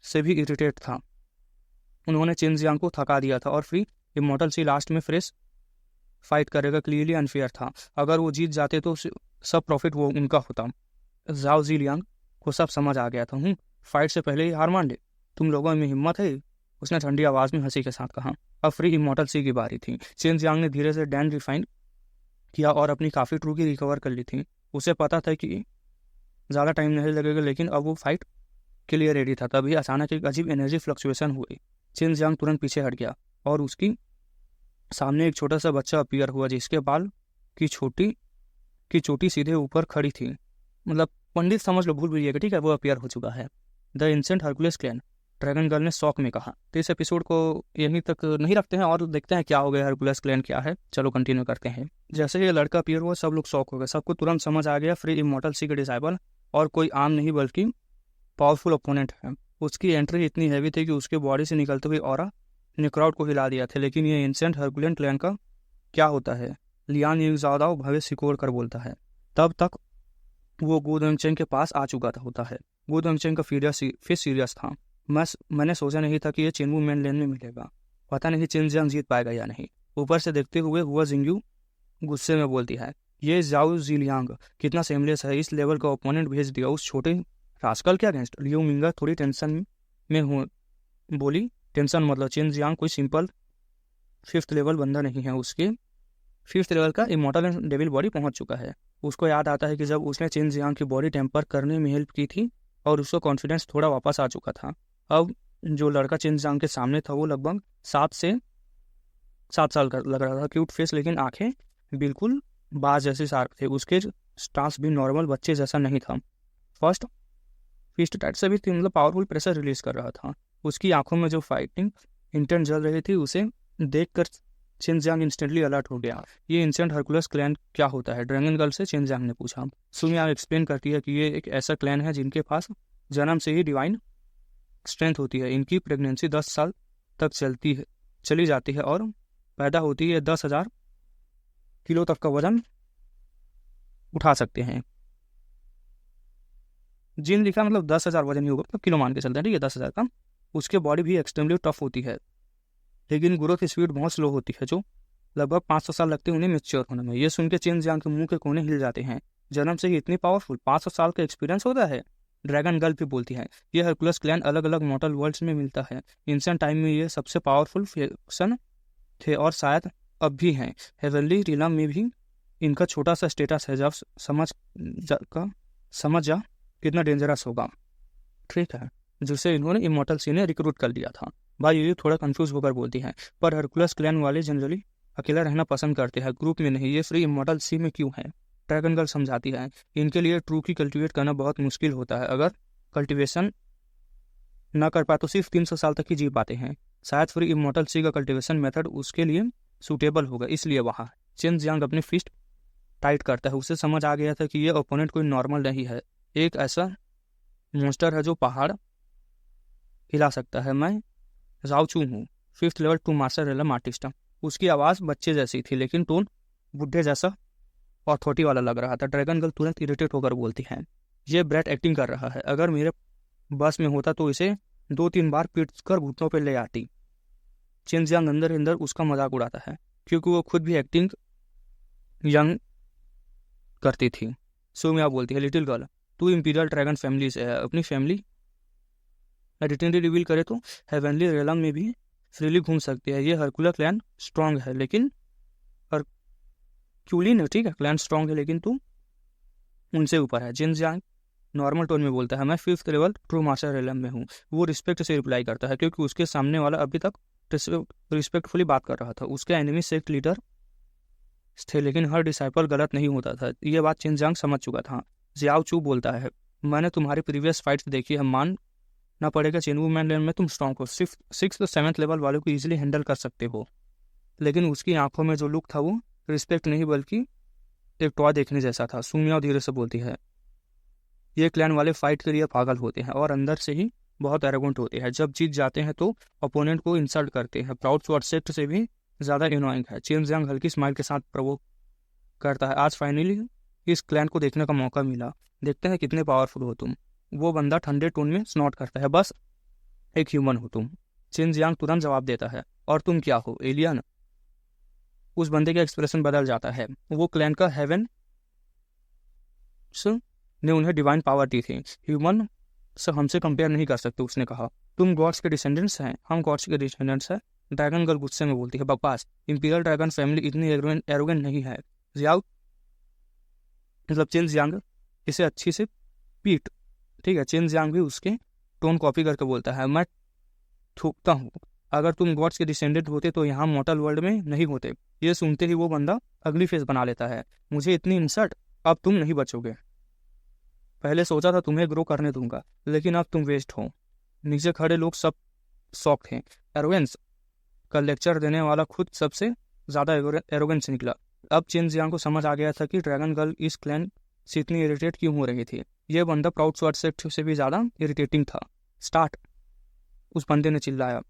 से भी इरिटेट था। उन्होंने चेन जियांग को थका दिया था, और फिर इमॉर्टल सी लास्ट में फ्रेश फाइट करेगा, क्लियरली अनफेयर था। अगर वो जीत जाते तो सब प्रॉफिट वो उनका होता। जाओ जिलियांग को सब समझ आ गया था। फाइट से पहले ही हार मान ले, तुम लोगों में हिम्मत है, उसने ठंडी आवाज़ में हंसी के साथ कहा। अब फ्री इमॉर्टल सी की बारी थी। चेन जियांग ने धीरे से डैन रिफाइन किया और अपनी काफ़ी ट्रू की रिकवर कर ली थी। उसे पता था कि ज़्यादा टाइम नहीं लगेगा, लेकिन अब वो फाइट के लिए रेडी था। तभी अचानक एक अजीब एनर्जी फ्लक्चुएशन हुई। चेन जियांग तुरंत पीछे हट गया और उसकी सामने एक छोटा सा बच्चा अपीयर हुआ, जिसके बाल की चोटी सीधे ऊपर खड़ी थी। मतलब पंडित समझ लो, भूल भूलिएगा, ठीक है, वो अपीयर हो चुका है। The ancient Hercules clan, dragon girl ने शॉक में कहा। तो इस एपिसोड को यहीं तक नहीं रखते हैं और देखते हैं क्या हो गया, हरकुलस क्लैन क्या है। चलो कंटिन्यू करते हैं। जैसे ये लड़का अपीयर हुआ, सब लोग शॉक हो गए। सबको तुरंत समझ आ गया फ्री इमॉर्टल सी के डिसाइबल और कोई आम नहीं बल्कि पावरफुल ओपोनेंट है। उसकी एंट्री इतनी हैवी थी कि उसके बॉडी से निकलते हुए ऑरा ने क्राउड को हिला दिया था। लेकिन ये इंसेंट हरकुलियन क्लैन का क्या होता है, लियान यूजाओ भव्य सिकोड़ कर बोलता है। तब तक वो गो दांगचेंग के पास आ चुका होता है। गो दांगचेंग का फेस सीरियस था। मैंने सोचा नहीं था कि ये चेनवू मेन लेन में मिलेगा। पता नहीं चेन जियांग जीत पाएगा या नहीं। ऊपर से देखते हुए हुआ जिंगयू गुस्से में बोलती है, ये जाओ जिलियांग कितना सेमलेस है, इस लेवल का ओपोनेंट भेज दिया उस छोटे रास्कल के अगेंस्ट। लिu मिंगर थोड़ी टेंशन में बोली, टेंशन मतलब चेन जियांग कोई सिंपल 5th लेवल बंदा नहीं है, उसके 5th लेवल का इमॉर्टल एंड डेविल बॉडी पहुंच चुका है। उसको याद आता है कि जब उसने चेन जियांग की बॉडी टेम्पर करने में हेल्प की थी और उसको कॉन्फिडेंस थोड़ा वापस आ चुका था। अब जो लड़का चेन जियांग के सामने था वो लगभग 7 साल का लग रहा था, क्यूट फेस, लेकिन आंखें बिल्कुल बाज जैसे शार्प थे। उसके स्टांस भी नॉर्मल बच्चे जैसा नहीं था। फर्स्ट फिस्ट टाइट से भी मतलब पावरफुल प्रेशर रिलीज कर रहा था। उसकी आंखों में जो फाइटिंग इंटेंट जल रही थी उसे देखकर चेन जियांग इंस्टेंटली अलर्ट हो गया। ये इंसेंट हरकुलस क्लैन क्या होता है? ड्रैगन गर्ल से चेन जियांग ने पूछा। सुमिया एक्सप्लेन करती है कि ये एक ऐसा क्लैन है जिनके पास जन्म से ही डिवाइन स्ट्रेंथ होती है। इनकी प्रेगनेंसी 10 साल तक चली जाती है और पैदा होती है 10,000 किलो तक का वजन उठा सकते हैं। जिन लिखा मतलब 10,000 वजन ही होगा, तो किलो मान के चलते हैं, ठीक है, 10,000 का। उसके बॉडी भी एक्सट्रीमली टफ होती है, लेकिन ग्रोथ स्पीड बहुत स्लो होती है, जो लगभग 500 साल लगते हैं उन्हें मेच्योर होने में। ये सुन के चेन जियांग के मुंह के कोने हिल जाते हैं। जन्म से ही इतनी पावरफुल, 500 साल का एक्सपीरियंस होता है? ड्रैगन गर्ल भी बोलती है, ये हरकुलस क्लैन अलग अलग मॉर्टल वर्ल्ड्स में मिलता है। इंसेंट टाइम में ये सबसे पावरफुल फेक्शन थे और शायद अब भी हैं। हेवनली रिलम में भी इनका छोटा सा स्टेटस है। जब समझ जा कितना डेंजरस होगा, ठीक है, जिसे इन्होंने इमॉर्टल सी ने रिक्रूट कर लिया था। भाई ये थोड़ा कंफ्यूज होकर बोलती हैं, पर हरकुलस क्लैन वाले जनरली अकेला रहना पसंद करते हैं, ग्रुप में नहीं। ये फ्री इमॉर्टल सी में क्यों है? ड्रैगन गर्ल समझाती है, इनके लिए ट्रू की कल्टिवेट करना बहुत मुश्किल होता है। अगर कल्टिवेशन ना कर पाए तो सिर्फ 300 साल तक ही जी पाते हैं। शायद फ्री इमॉर्टल सी का कल्टिवेशन मेथड उसके लिए सूटेबल होगा, इसलिए वहाँ। चेन जियांग अपनी फिस्ट टाइट करता है। उसे समझ आ गया था कि ये ओपोनेंट कोई नॉर्मल नहीं है, एक ऐसा मॉन्स्टर है जो पहाड़ हिला सकता है। मैं जाओ चू हूँ, 5th लेवल 2 मास्टर रेलम आर्टिस्ट। उसकी आवाज़ बच्चे जैसी थी, लेकिन टोन बुढ़े जैसा अथॉरिटी वाला लग रहा था। ड्रैगन गर्ल तुरंत इरिटेट होकर बोलती है, ये ब्रैट एक्टिंग कर रहा है। अगर मेरे बस में होता तो इसे 2-3 बार पीट कर घुटनों पर ले आती। चेन जियांग अंदर अंदर उसका मजाक उड़ाता है, क्योंकि वो खुद भी एक्टिंग यंग करती थी। सुमिया बोलती है, लिटिल गर्ल, तू इंपीरियल ड्रैगन फैमिली से है। अपनी फैमिली आइडेंटिटी रिवील करे तो हेवनली रेलम में भी फ्रीली घूम सकती है। ये हरकुला क्लैन स्ट्रांग है, लेकिन हरक्यूलिन, ठीक है, क्लैन स्ट्रांग है, लेकिन तू उनसे ऊपर है। चेन जियांग नॉर्मल टोन में बोलता है, मैं 5th लेवल ट्रू मास्टर रेलम में हूँ। वो रिस्पेक्ट से रिप्लाई करता है, क्योंकि उसके सामने वाला अभी तक रिस्पेक्टफुली बात कर रहा था। उसके एनिमी सेक्ट लीडर थे, लेकिन हर डिसाइपल गलत नहीं होता था। ये बात चेन जियांग समझ चुका था। जियाओ चू बोलता है, मैंने तुम्हारी प्रीवियस फाइट्स देखी है, मानना पड़ेगा चेनवू मैन में तुम स्ट्रॉन्ग हो। सिर्फ 6th और 7th लेवल वालों को इजीली हैंडल कर सकते हो। लेकिन उसकी आंखों में जो लुक था वो रिस्पेक्ट नहीं बल्कि एक टॉय देखने जैसा था। सुमिया धीरे से बोलती है, ये क्लैन वाले फाइट के लिए पागल होते हैं और अंदर से ही बहुत एरोगेंट होते हैं। जब जीत जाते हैं तो अपोनेंट को इंसल्ट करते हैं। प्राउड स्वॉर्ड सेक्ट से भी ज़्यादा इनोइंग है। चेन जियांग हल्की स्माइल के साथ प्रोवोक करता है, आज फाइनली इस क्लैन को देखने का मौका मिला। देखते हैं कितने पावरफुल हो तुम। वो बंदा ठंडे टोन में स्नॉट करता है, बस एक ह्यूमन हो तुम। चेन जियांग तुरंत जवाब देता है, और तुम क्या हो, एलियन? उस बंदे का एक्सप्रेशन बदल जाता है। वो क्लैन का हेवन ने उन्हें डिवाइन पावर दी थी, ह्यूमन से हमसे कंपेयर नहीं कर सकते। उसने कहा, तुम गॉड्स के डिसेंडेंट्स हैं? हम गॉड्स के डिसेंडेंट्स हैं। ड्रैगन गर्ल गुस्से में बोलती है, बकवास, इंपीरियल ड्रैगन फैमिली इतनी एरोगेंट नहीं है। जियाओ मतलब चेन जियांग इसे अच्छी से पीट, ठीक है। चेन जियांग भी उसके टोन कॉपी करके बोलता है, मैं थूकता हूँ, अगर तुम गॉड्स के डिसेंडेंट होते तो यहाँ मॉर्टल वर्ल्ड में नहीं होते। ये सुनते ही वो बंदा अगली फेस बना लेता है, मुझे इतनी इंसल्ट, अब तुम नहीं बचोगे। पहले सोचा था तुम्हें ग्रो करने दूंगा, लेकिन अब तुम वेस्ट हो। नीचे खड़े लोग सब शॉक थे। एरोगेंस का लेक्चर देने वाला खुद सबसे ज़्यादा एरोगेंस निकला। अब चेन जियांग को समझ आ गया था कि ड्रैगन गर्ल इस क्लैन से इतनी इरिटेट क्यों हो रही थी। यह बंदा प्राउड स्वॉर्ड सेक्ट से भी ज़्यादा इरिटेटिंग था। स्टार्ट, उस बंदे ने चिल्लाया।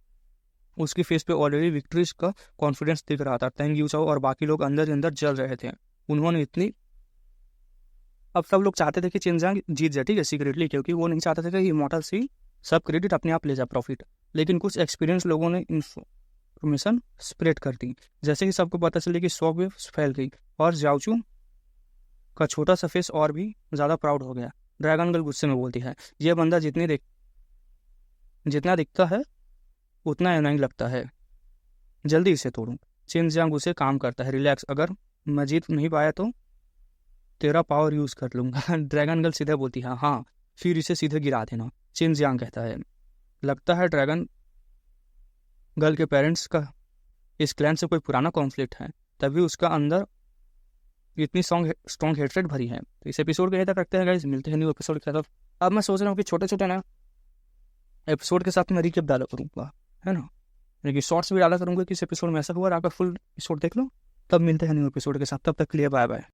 उसकी फेस पे ऑलरेडी विक्ट्रीज का कॉन्फिडेंस दिख रहा था। थैंक यू चाओ और बाकी लोग अंदर ही अंदर जल रहे थे। उन्होंने इतनी, अब सब लोग चाहते थे कि चेन जियांग जीत जाए, ठीक है, सीक्रेटली, क्योंकि वो नहीं चाहते थे कि इमॉर्टल सी सब क्रेडिट अपने आप ले जाए, प्रॉफिट। लेकिन कुछ एक्सपीरियंस लोगों ने इन्फॉर्मेशन स्प्रेड कर दी। जैसे ही सबको पता चले कि शॉक वेव फैल गई और जाओचू का छोटा सा फेस और भी ज़्यादा प्राउड हो गया। ड्रैगन गर्ल गुस्से में बोलती है, यह बंदा जितना दिखता है उतना एनोइंग लगता है, जल्दी इसे तोड़ूं। चेन जियांग उसे काम करता है, रिलैक्स, अगर मैं जीत नहीं पाया तो तेरा पावर यूज कर लूंगा। ड्रैगन गर्ल सीधे बोलती है, हाँ, फिर इसे सीधे गिरा देना। चेन जियांग कहता है, लगता है ड्रैगन गर्ल के पेरेंट्स का इस क्लैन से कोई पुराना कॉन्फ्लिक्ट है, तभी उसका अंदर इतनी स्ट्रॉन्ग हेट्रेड भरी है। तो इस एपिसोड को यहीं तक रखते हैं गाइस, मिलते हैं न्यू एपिसोड के साथ। अब मैं सोच रहा हूँ कि छोटे छोटे ना एपिसोड के साथ मैं रिकेप डाला करूँगा, है ना, यानी कि शॉर्ट्स भी डाला करूँगा कि इस एपिसोड में ऐसा हुआ, और आपका फुल एपिसोड देख लो। तब मिलते हैं न्यू एपिसोड के साथ, तब तक के लिए बाय बाय।